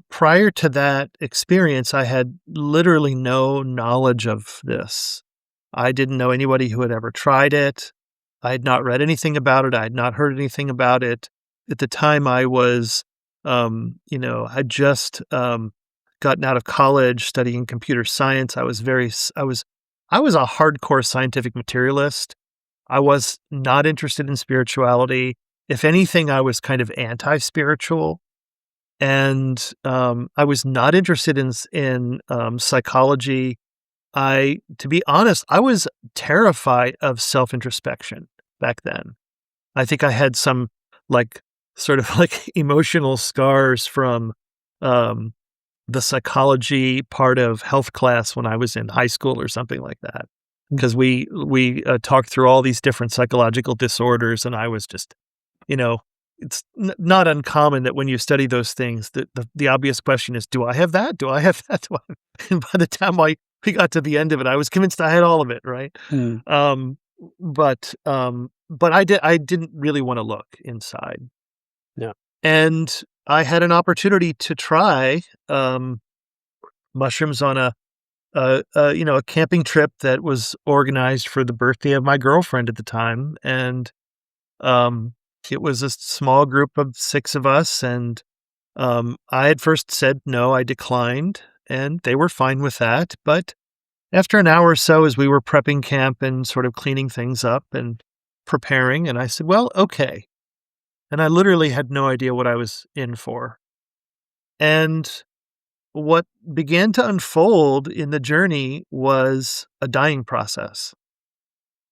prior to that experience, I had literally no knowledge of this. I didn't know anybody who had ever tried it. I had not read anything about it. I had not heard anything about it. At the time, I was, had just gotten out of college studying computer science. I was I was a hardcore scientific materialist. I was not interested in spirituality. If anything, I was kind of anti-spiritual. And I was not interested in psychology. To be honest, I was terrified of self-introspection back then. I think I had some like sort of like emotional scars from um, the psychology part of health class when I was in high school or something like that. Because we talked through all these different psychological disorders, and I was just, you know, it's not uncommon that when you study those things, the obvious question is, do I have that? Do I have that? And by the time we got to the end of it, I was convinced I had all of it, right? Mm. Um, but I didn't really want to look inside. Yeah. And I had an opportunity to try mushrooms on a camping trip that was organized for the birthday of my girlfriend at the time, and it was a small group of 6 of us, and I had first said no, I declined, and they were fine with that. But after an hour or so, as we were prepping camp and sort of cleaning things up and preparing, and I said, "Well, okay." And I literally had no idea what I was in for. And what began to unfold in the journey was a dying process.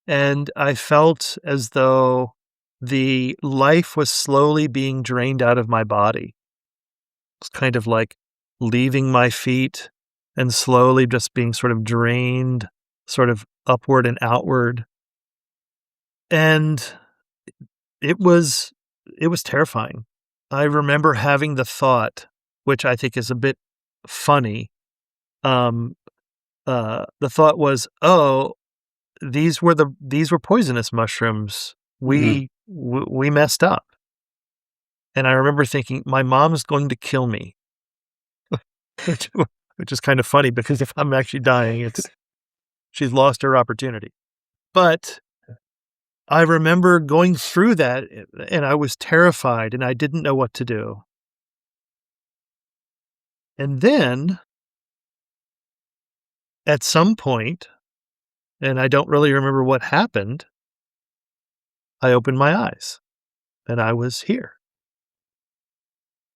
And I felt as though the life was slowly being drained out of my body. It's kind of like leaving my feet and slowly just being sort of drained, sort of upward and outward. And it was terrifying. I remember having the thought, which I think is a bit funny. The thought was, "Oh, these were poisonous mushrooms. Mhm. We messed up." And I remember thinking, "My mom's going to kill me," which which is kind of funny because if I'm actually dying, she's lost her opportunity. But I remember going through that, and I was terrified, and I didn't know what to do. And then, at some point, and I don't really remember what happened, I opened my eyes, and I was here.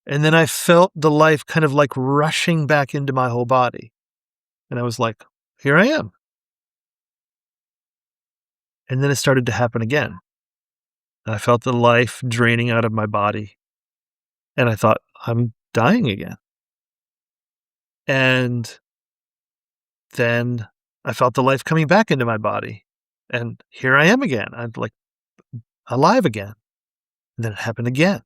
And then I felt the life kind of like rushing back into my whole body. And I was like, "Here I am." And then it started to happen again. I felt the life draining out of my body. And I thought, "I'm dying again." And then I felt the life coming back into my body. And here I am again. I'm like alive again. And then it happened again.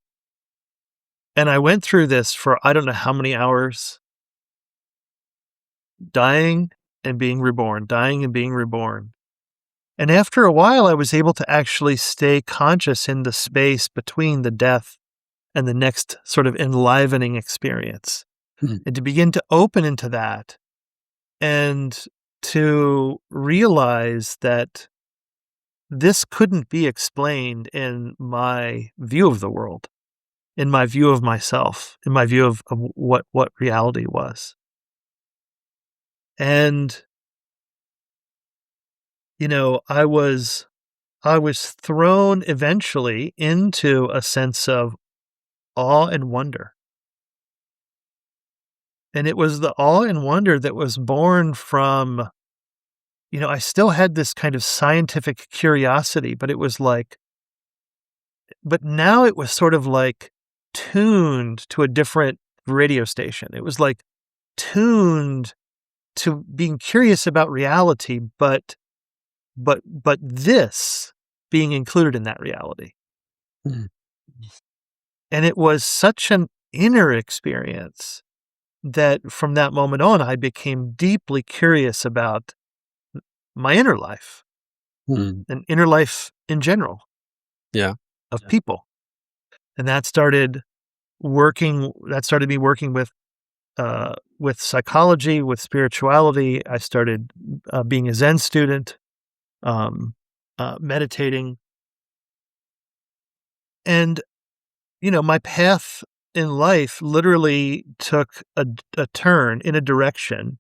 And I went through this for I don't know how many hours, dying and being reborn, dying and being reborn. And after a while, I was able to actually stay conscious in the space between the death and the next sort of enlivening experience, Mhm. and to begin to open into that and to realize that this couldn't be explained in my view of the world, in my view of myself, in my view of what reality was. And, I was thrown eventually into a sense of awe and wonder. And it was the awe and wonder that was born from, I still had this kind of scientific curiosity, but now it was sort of like tuned to a different radio station. It was like tuned to being curious about reality, but this being included in that reality. Mhm. And it was such an inner experience that from that moment on, I became deeply curious about my inner life Mhm. and inner life in general Yeah. of people. And that started started me working with psychology, with spirituality. I started being a Zen student, meditating, and my path in life literally took a turn in a direction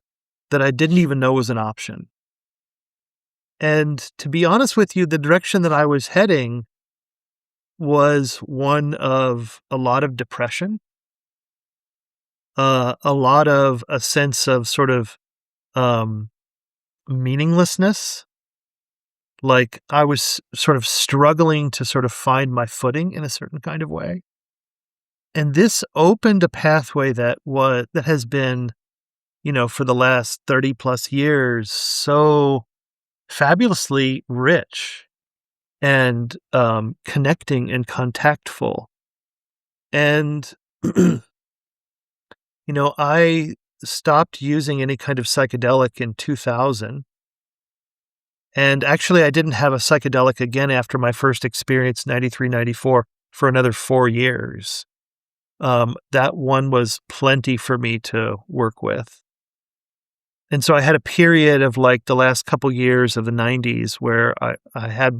that I didn't even know was an option. And to be honest with you, the direction that I was heading was one of a lot of depression, a lot of a sense of sort of um, meaninglessness. Like I was sort of struggling to sort of find my footing in a certain kind of way. And this opened a pathway that has been, for the last 30 plus years, so fabulously rich and connecting and contactful. And, I stopped using any kind of psychedelic in 2000. And actually, I didn't have a psychedelic again after my first experience, 93, 94, for another 4 years. That one was plenty for me to work with. And so I had a period of like the last couple years of the 90s where I had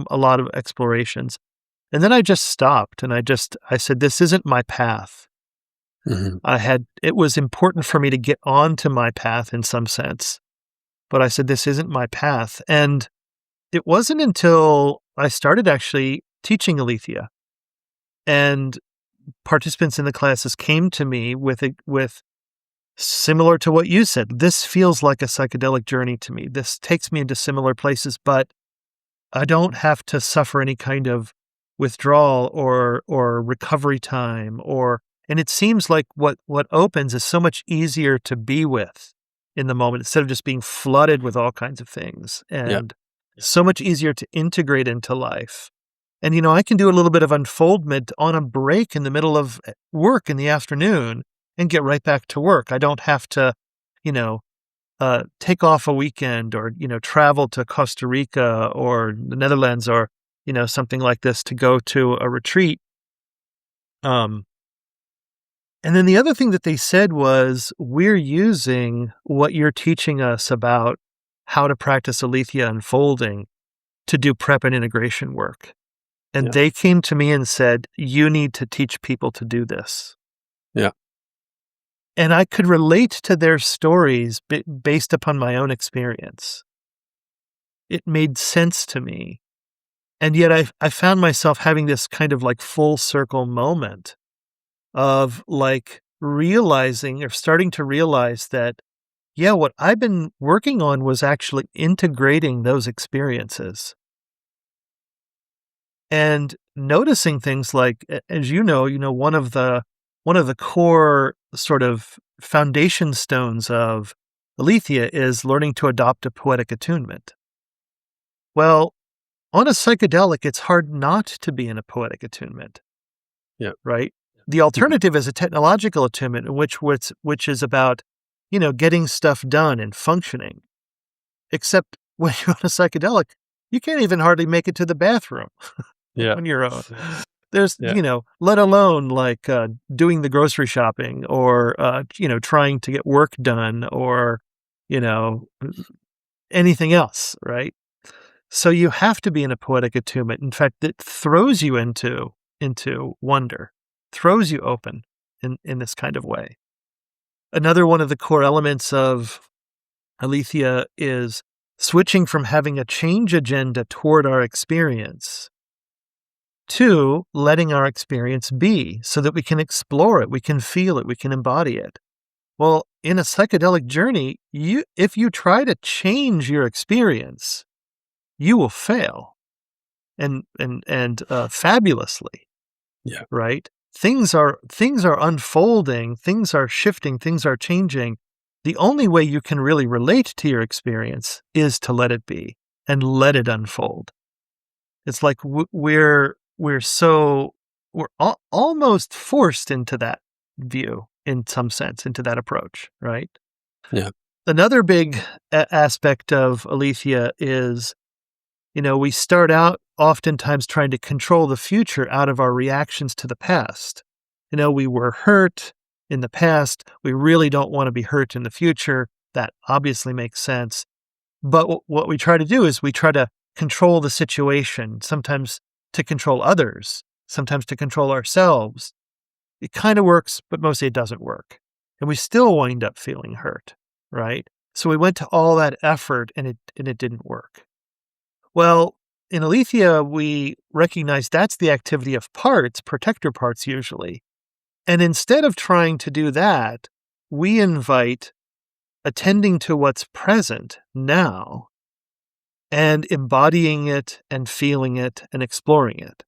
a lot of explorations. And then I just stopped and I said, this isn't my path. Mm-hmm. It was important for me to get onto my path in some sense, but I said, this isn't my path. And it wasn't until I started actually teaching Aletheia and participants in the classes came to me with similar to what you said. This feels like a psychedelic journey to me. This takes me into similar places, but I don't have to suffer any kind of withdrawal or recovery time and it seems like what opens is so much easier to be with in the moment instead of just being flooded with all kinds of things and so much easier to integrate into life. And, I can do a little bit of unfoldment on a break in the middle of work in the afternoon and get right back to work. I don't have to, take off a weekend or, travel to Costa Rica or the Netherlands or, something like this to go to a retreat. And then the other thing that they said was, we're using what you're teaching us about how to practice Aletheia unfolding to do prep and integration work. And they came to me and said, you need to teach people to do this. Yeah. And I could relate to their stories based upon my own experience. It made sense to me. And yet I found myself having this kind of like full circle moment of like realizing or starting to realize that, what I've been working on was actually integrating those experiences. And noticing things like, as one of the core sort of foundation stones of Aletheia is learning to adopt a poetic attunement. Well, on a psychedelic, it's hard not to be in a poetic attunement. Yeah. Right? The alternative is a technological attunement, which is about, getting stuff done and functioning. Except when you're on a psychedelic, you can't even hardly make it to the bathroom. On your own. There's, let alone like doing the grocery shopping or, trying to get work done or, anything else, right? So you have to be in a poetic attunement. In fact, it throws you into wonder, throws you open in this kind of way. Another one of the core elements of Aletheia is switching from having a change agenda toward our experience to letting our experience be so that we can explore it, we can feel it, we can embody it. Well, in a psychedelic journey, if you try to change your experience, you will fail and fabulously. Yeah. Right? Things are unfolding, things are shifting, things are changing. The only way you can really relate to your experience is to let it be and let it unfold. It's like we're almost forced into that view in some sense, into that approach, right? Yeah. Another big aspect of Aletheia is, we start out oftentimes trying to control the future out of our reactions to the past. We were hurt in the past. We really don't want to be hurt in the future. That obviously makes sense. But what we try to do is we try to control the situation, sometimes to control others, sometimes to control ourselves. It kind of works, but mostly it doesn't work. And we still wind up feeling hurt, right? So we went to all that effort and it didn't work. Well, in Aletheia, we recognize that's the activity of parts, protector parts usually. And instead of trying to do that, we invite attending to what's present now and embodying it and feeling it and exploring it.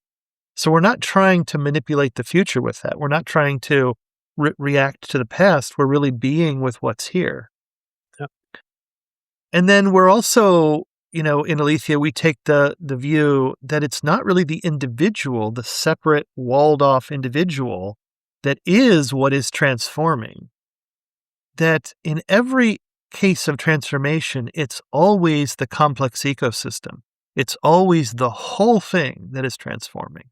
So we're not trying to manipulate the future with that. We're not trying to react to the past. We're really being with what's here. Yep. And then we're also, in Aletheia, we take the view that it's not really the individual, the separate, walled-off individual that is what is transforming. That in every case of transformation, it's always the complex ecosystem. It's always the whole thing that is transforming.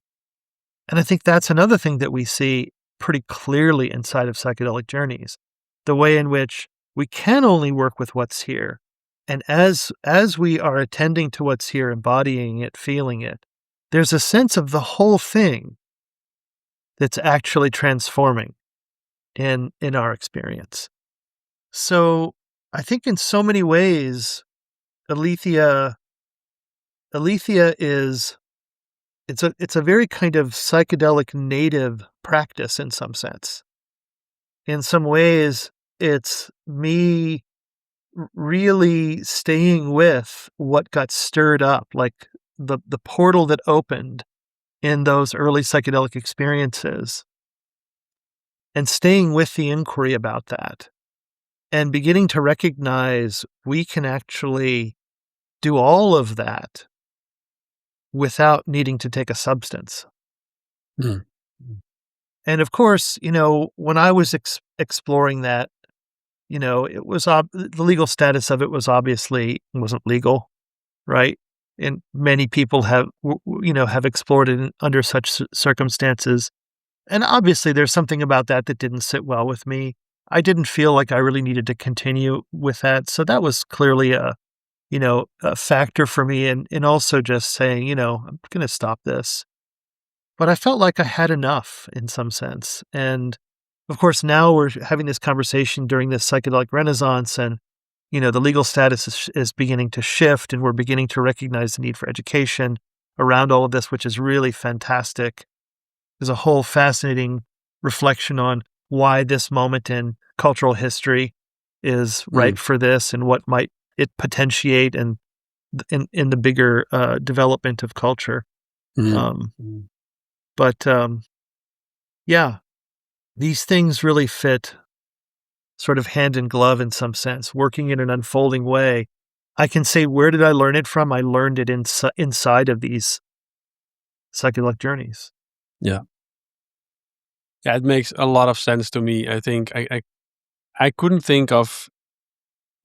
And I think that's another thing that we see pretty clearly inside of psychedelic journeys, the way in which we can only work with what's here. And as we are attending to what's here, embodying it, feeling it, there's a sense of the whole thing that's actually transforming in our experience. So I think in so many ways, Aletheia is it's a very kind of psychedelic native practice in some sense. In some ways, it's me really staying with what got stirred up, like the portal that opened in those early psychedelic experiences, and staying with the inquiry about that, and beginning to recognize we can actually do all of that without needing to take a substance. Mm. And of course, when I was exploring that, it was the legal status of it wasn't legal, right? And many people have explored it under such circumstances. And obviously, there's something about that didn't sit well with me. I didn't feel like I really needed to continue with that, so that was clearly a factor for me, and also just saying, I'm going to stop this. But I felt like I had enough in some sense. And of course, now we're having this conversation during this psychedelic renaissance, and, the legal status is beginning to shift, and we're beginning to recognize the need for education around all of this, which is really fantastic. There's a whole fascinating reflection on why this moment in cultural history is right for this and what might it potentiate and in the bigger development of culture. But yeah, these things really fit sort of hand in glove in some sense, working in an unfolding way. I can say, where did I learn it from? I learned it inside of these psychedelic journeys. Yeah. Yeah, it makes a lot of sense to me. I think I couldn't think of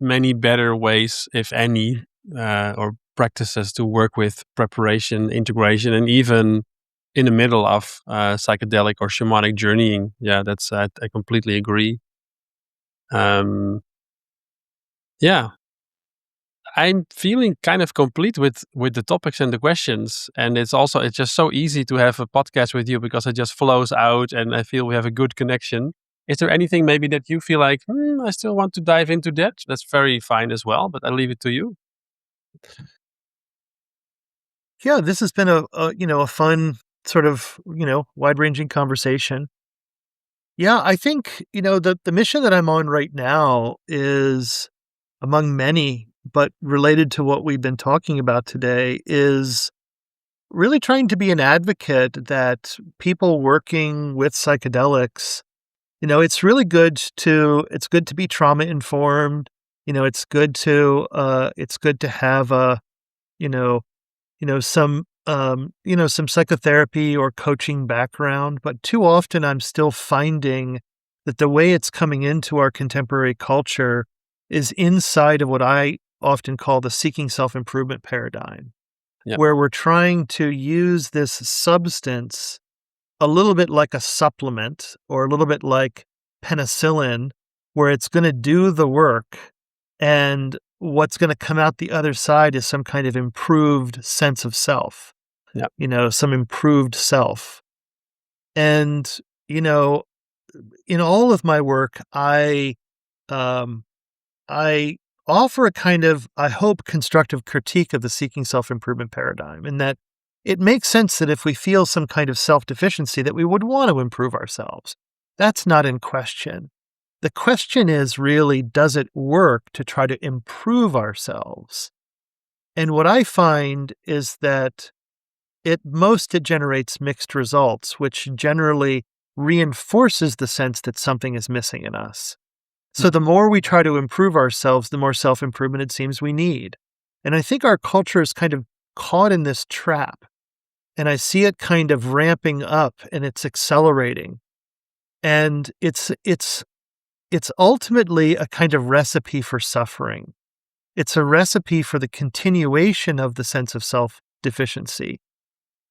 many better ways, if any, or practices to work with preparation, integration, and even in the middle of psychedelic or shamanic journeying. Yeah, that's I completely agree. Yeah, I'm feeling kind of complete with the topics and the questions, and it's just so easy to have a podcast with you because it just flows out, and I feel we have a good connection. Is there anything maybe that you feel like I still want to dive into that? That's very fine as well, but I'll leave it to you. Yeah, this has been a fun sort of wide ranging conversation. Yeah, I think the mission that I'm on right now is among many, but related to what we've been talking about today, is really trying to be an advocate that people working with psychedelics, it's really it's good to be trauma informed. It's good to have some psychotherapy or coaching background, but too often I'm still finding that the way it's coming into our contemporary culture is inside of what I often call the seeking self-improvement paradigm, Yep. where we're trying to use this substance a little bit like a supplement or a little bit like penicillin, where it's going to do the work, and what's going to come out the other side is some kind of improved sense of self, Yeah. some improved self. And, you know, in all of my work, um, I offer a kind of, I hope, constructive critique of the seeking self-improvement paradigm, in that it makes sense that if we feel some kind of self-deficiency, that we would want to improve ourselves. That's not in question. The question is really, does it work to try to improve ourselves? And what I find is that it generates mixed results, which generally reinforces the sense that something is missing in us. So the more we try to improve ourselves, the more self-improvement it seems we need. And I think our culture is kind of caught in this trap. And I see it kind of ramping up, and it's accelerating. And it's ultimately a kind of recipe for suffering. It's a recipe for the continuation of the sense of self-deficiency.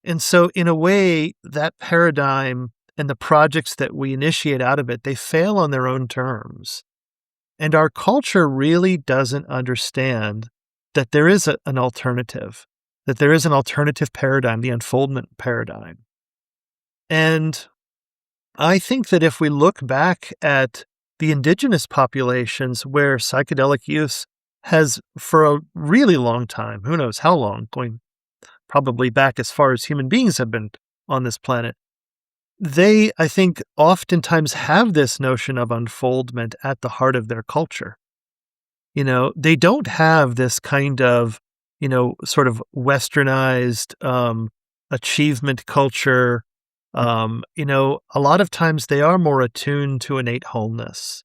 And so in a way, that paradigm and the projects that we initiate out of it, they fail on their own terms. And our culture really doesn't understand that there is an alternative, that there is an alternative paradigm, the unfoldment paradigm. And I think that if we look back at the indigenous populations where psychedelic use has, for a really long time, who knows how long, going probably back as far as human beings have been on this planet, they, I think, oftentimes have this notion of unfoldment at the heart of their culture. They don't have this kind of, sort of westernized achievement culture. A lot of times they are more attuned to innate wholeness.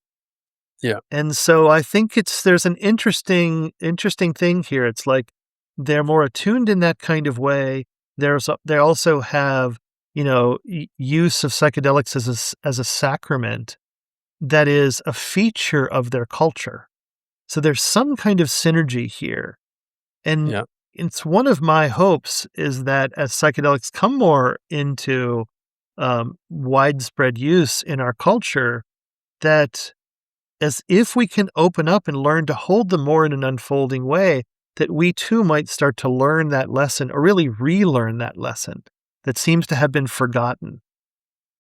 Yeah. And so I think there's an interesting thing here. It's like they're more attuned in that kind of way. They also have, use of psychedelics as a sacrament that is a feature of their culture. So there's some kind of synergy here. And Yeah. it's one of my hopes is that as psychedelics come more into widespread use in our culture, that as if we can open up and learn to hold them more in an unfolding way, that we too might start to learn that lesson, or really relearn that lesson that seems to have been forgotten.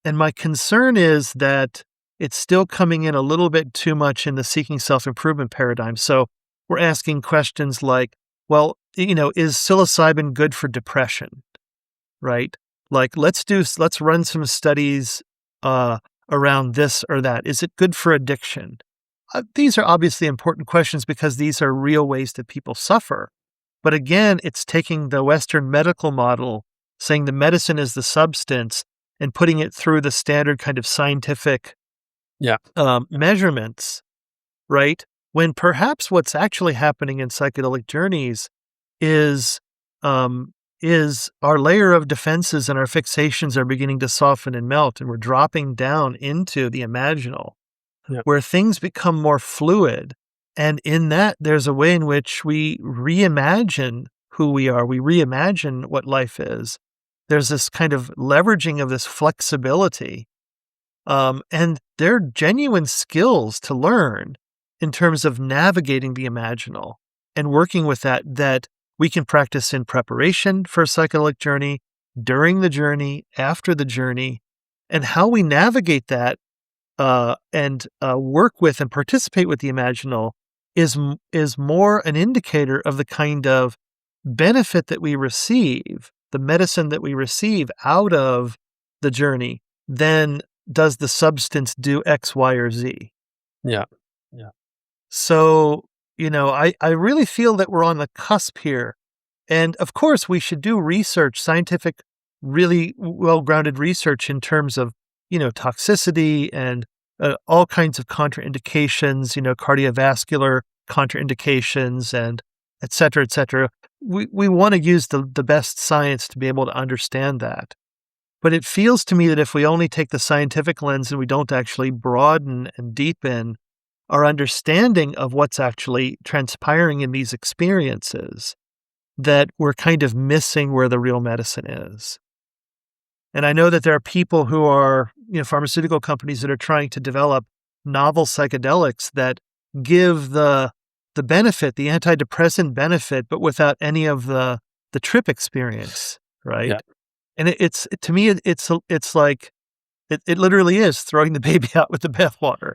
And my concern is that it's still coming in a little bit too much in the seeking self-improvement paradigm. So we're asking questions like, well, is psilocybin good for depression? Right? Like, let's run some studies around this or that. Is it good for addiction? These are obviously important questions because these are real ways that people suffer. But again, it's taking the Western medical model, saying the medicine is the substance, and putting it through the standard kind of scientific measurements, right? When perhaps what's actually happening in psychedelic journeys is our layer of defenses and our fixations are beginning to soften and melt, and we're dropping down into the imaginal, where things become more fluid. And in that, there's a way in which we reimagine who we are. We reimagine what life is. There's this kind of leveraging of this flexibility. And there are genuine skills to learn in terms of navigating the imaginal and working with that we can practice in preparation for a psychedelic journey, during the journey, after the journey, and how we navigate that and work with and participate with the imaginal is more an indicator of the kind of benefit that we receive, the medicine that we receive out of the journey, than does the substance do X, Y, or Z. Yeah. So, I really feel that we're on the cusp here. And of course, we should do research, scientific, really well-grounded research in terms of, toxicity and all kinds of contraindications, cardiovascular contraindications and et cetera, et cetera. We want to use the best science to be able to understand that. But it feels to me that if we only take the scientific lens and we don't actually broaden and deepen our understanding of what's actually transpiring in these experiences, that we're kind of missing where the real medicine is. And I know that there are people who are, pharmaceutical companies that are trying to develop novel psychedelics that give the benefit, the antidepressant benefit, but without any of the trip experience, right? Yeah. And it's to me, it's like it literally is throwing the baby out with the bathwater.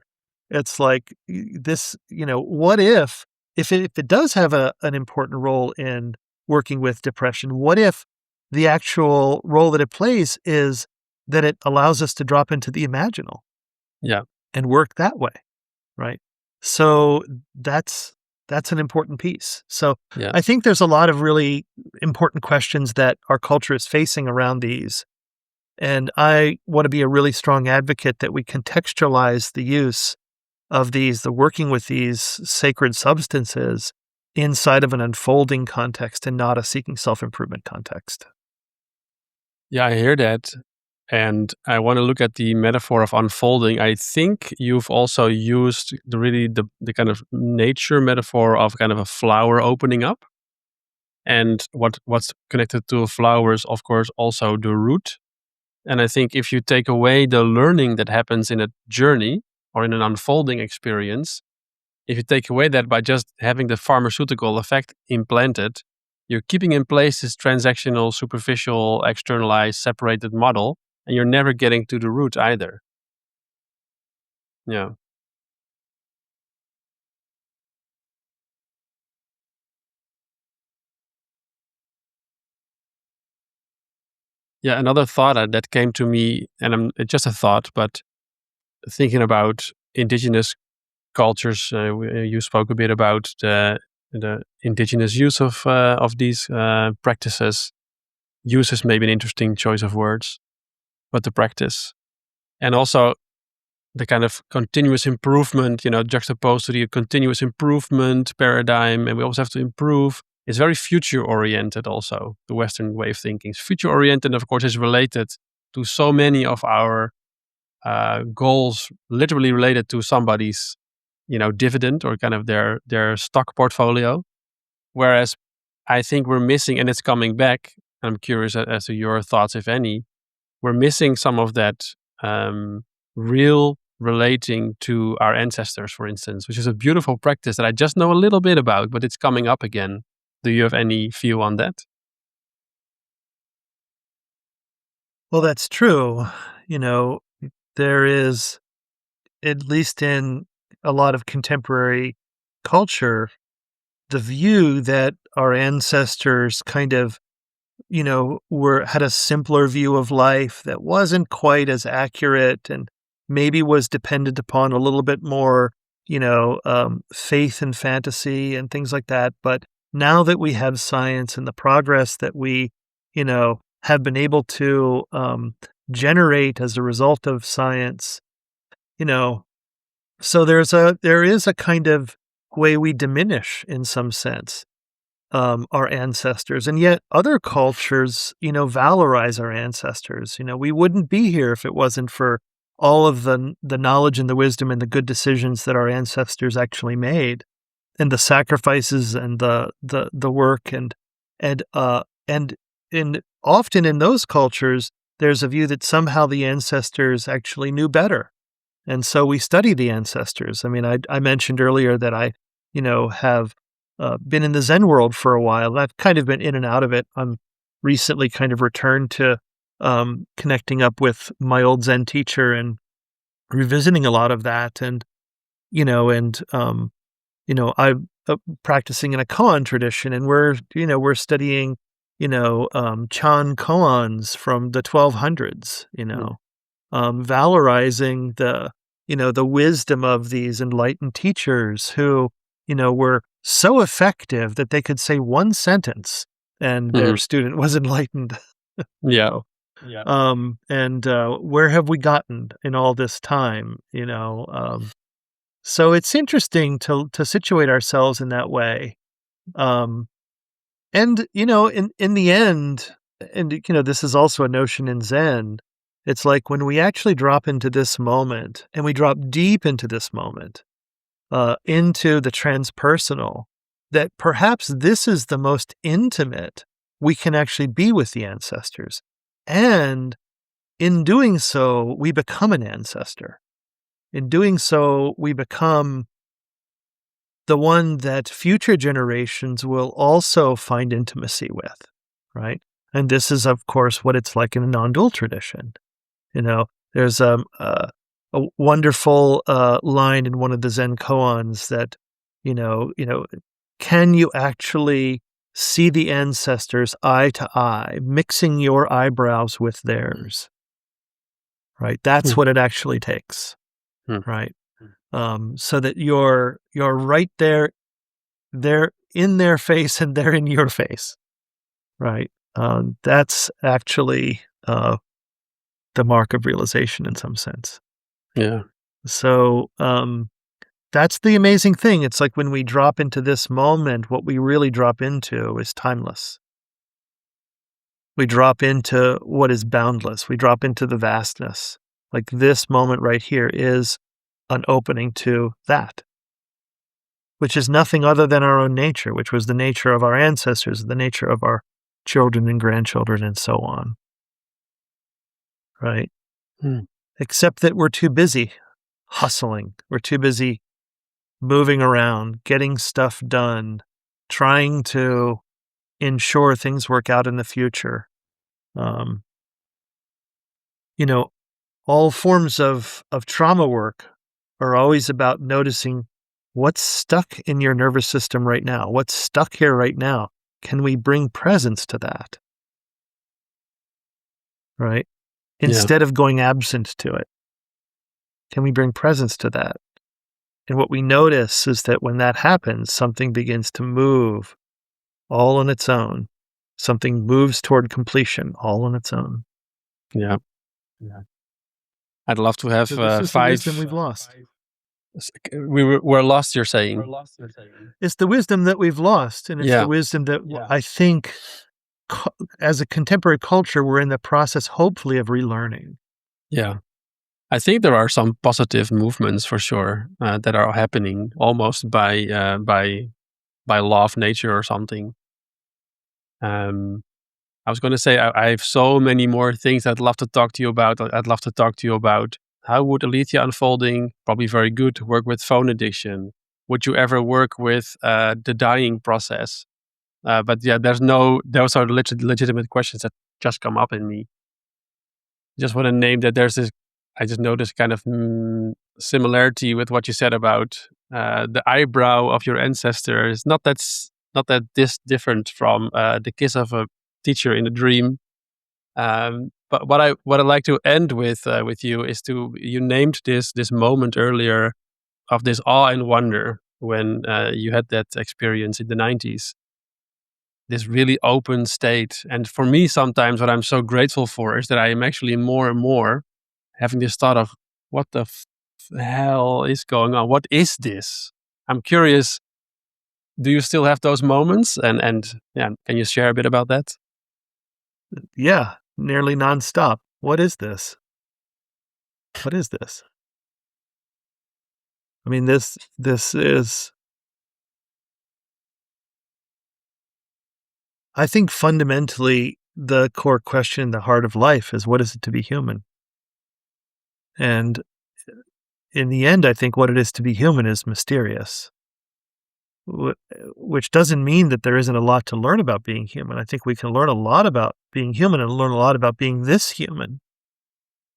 It's like this, what if it does have an important role in working with depression, what if the actual role that it plays is that it allows us to drop into the imaginal Yeah. and work that way, right? So that's an important piece. So Yeah. I think there's a lot of really important questions that our culture is facing around these. And I want to be a really strong advocate that we contextualize the use of the working with these sacred substances inside of an unfolding context and not a seeking self-improvement context. Yeah, I hear that. And I want to look at the metaphor of unfolding. I think you've also used the kind of nature metaphor of kind of a flower opening up. And what's connected to a flower is, of course, also the root. And I think if you take away the learning that happens in a journey or in an unfolding experience, if you take away that by just having the pharmaceutical effect implanted, you're keeping in place this transactional, superficial, externalized, separated model, and you're never getting to the root either. Yeah. Yeah. Another thought that came to me, and it's just a thought, but thinking about indigenous cultures, you spoke a bit about the indigenous use of these practices. Use is maybe an interesting choice of words, but the practice, and also the kind of continuous improvement, juxtaposed to the continuous improvement paradigm, and we always have to improve. It's very future oriented. Also, the Western way of thinking is future oriented. Of course, is related to so many of our goals, literally related to somebody's, dividend or kind of their stock portfolio. Whereas I think we're missing, and it's coming back. I'm curious as to your thoughts, if any. We're missing some of that real relating to our ancestors, for instance, which is a beautiful practice that I just know a little bit about, but it's coming up again. Do you have any view on that? Well, that's true. There is, at least in a lot of contemporary culture, the view that our ancestors kind of, had a simpler view of life that wasn't quite as accurate and maybe was dependent upon a little bit more, faith and fantasy and things like that. But now that we have science and the progress that we, have been able to generate as a result of science, you know, so there is a kind of way we diminish in some sense our ancestors, and yet other cultures, valorize our ancestors. We wouldn't be here if it wasn't for all of the knowledge and the wisdom and the good decisions that our ancestors actually made, and the sacrifices and the work and often in those cultures, there's a view that somehow the ancestors actually knew better. And so we study the ancestors. I mean, I mentioned earlier that I, have been in the Zen world for a while. I've kind of been in and out of it. I'm recently kind of returned to connecting up with my old Zen teacher and revisiting a lot of that. And, I'm practicing in a koan tradition, and we're studying, Chan koans from the 1200s, Mm. valorizing the wisdom of these enlightened teachers who, were so effective that they could say one sentence and their Mhm. student was enlightened. Yeah. know. Yeah. And where have we gotten in all this time? So it's interesting to situate ourselves in that way. Um, and in the end, and this is also a notion in Zen. It's like when we actually drop into this moment, and we drop deep into this moment, into the transpersonal, that perhaps this is the most intimate we can actually be with the ancestors. And in doing so, we become an ancestor. In doing so, we become the one that future generations will also find intimacy with, right? And this is, of course, what it's like in a non-dual tradition. There's a wonderful line in one of the Zen koans that, can you actually see the ancestors eye to eye, mixing your eyebrows with theirs? Right? That's what it actually takes, right? So that you're right there, they're in their face and they're in your face, right? That's actually the mark of realization in some sense. Yeah. So that's the amazing thing. It's like when we drop into this moment, what we really drop into is timeless. We drop into what is boundless. We drop into the vastness. Like this moment right here is an opening to that, which is nothing other than our own nature, which was the nature of our ancestors, the nature of our children and grandchildren and so on. Right? Except that we're too busy hustling. We're too busy moving around, getting stuff done, trying to ensure things work out in the future. All forms of trauma work are always about noticing what's stuck in your nervous system right now, what's stuck here right now. Can we bring presence to that? Right? Instead of going absent to it. Can we bring presence to that? And what we notice is that when that happens, something begins to move all on its own. Something moves toward completion all on its own. Yeah. I'd love to have So this is the 5. wisdom we've lost. We're lost, you're saying? It's the wisdom that we've lost, and it's Yeah. the wisdom that I think, as a contemporary culture, we're in the process, hopefully, of relearning. Yeah. I think there are some positive movements for sure that are happening almost by law of nature or something. I was going to say I have so many more things I'd love to talk to you about. I'd love to talk to you about how would Aletheia unfolding, probably very good, work with phone addiction. Would you ever work with the dying process? But yeah, those are legitimate questions that just come up in me. Just want to name that there's this, I just noticed kind of similarity with what you said about the eyebrow of your ancestor is not that different from the kiss of a teacher in a dream. But what I'd like to end with you is you named this moment earlier of this awe and wonder when you had that experience in the 90s. This really open state. And for me, sometimes what I'm so grateful for is that I am actually more and more having this thought of what the hell is going on? What is this? I'm curious. Do you still have those moments? And yeah, can you share a bit about that? Yeah, nearly nonstop. What is this? What is this? I mean, this is, I think, fundamentally the core question in the heart of life is, what is it to be human? And in the end, I think what it is to be human is mysterious, which doesn't mean that there isn't a lot to learn about being human. I think we can learn a lot about being human and learn a lot about being this human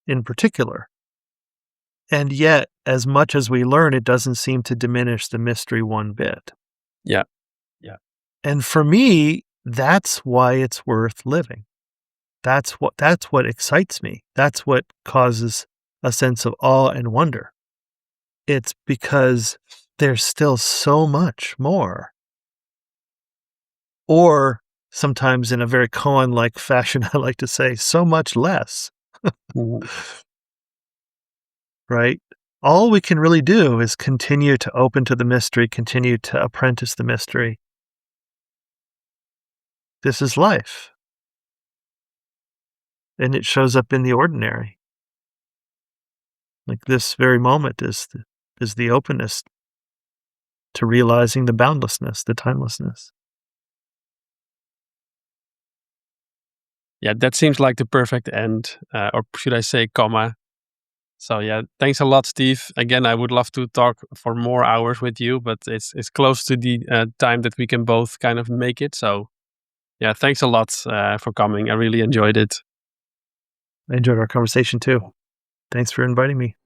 in particular. And yet, as much as we learn, it doesn't seem to diminish the mystery one bit. Yeah. And for me, that's why it's worth living. That's what excites me. That's what causes a sense of awe and wonder. It's because there's still so much more. Or sometimes in a very koan-like fashion, I like to say, so much less. Right? All we can really do is continue to open to the mystery, continue to apprentice the mystery. This is life. And it shows up in the ordinary. Like this very moment is the openness to realizing the boundlessness, the timelessness. yeah, that seems like the perfect end, or should I say, comma. So yeah, thanks a lot, Steve. Again, I would love to talk for more hours with you, but it's close to the time that we can both kind of make it. So yeah, thanks a lot for coming. I really enjoyed it. I enjoyed our conversation too. Thanks for inviting me.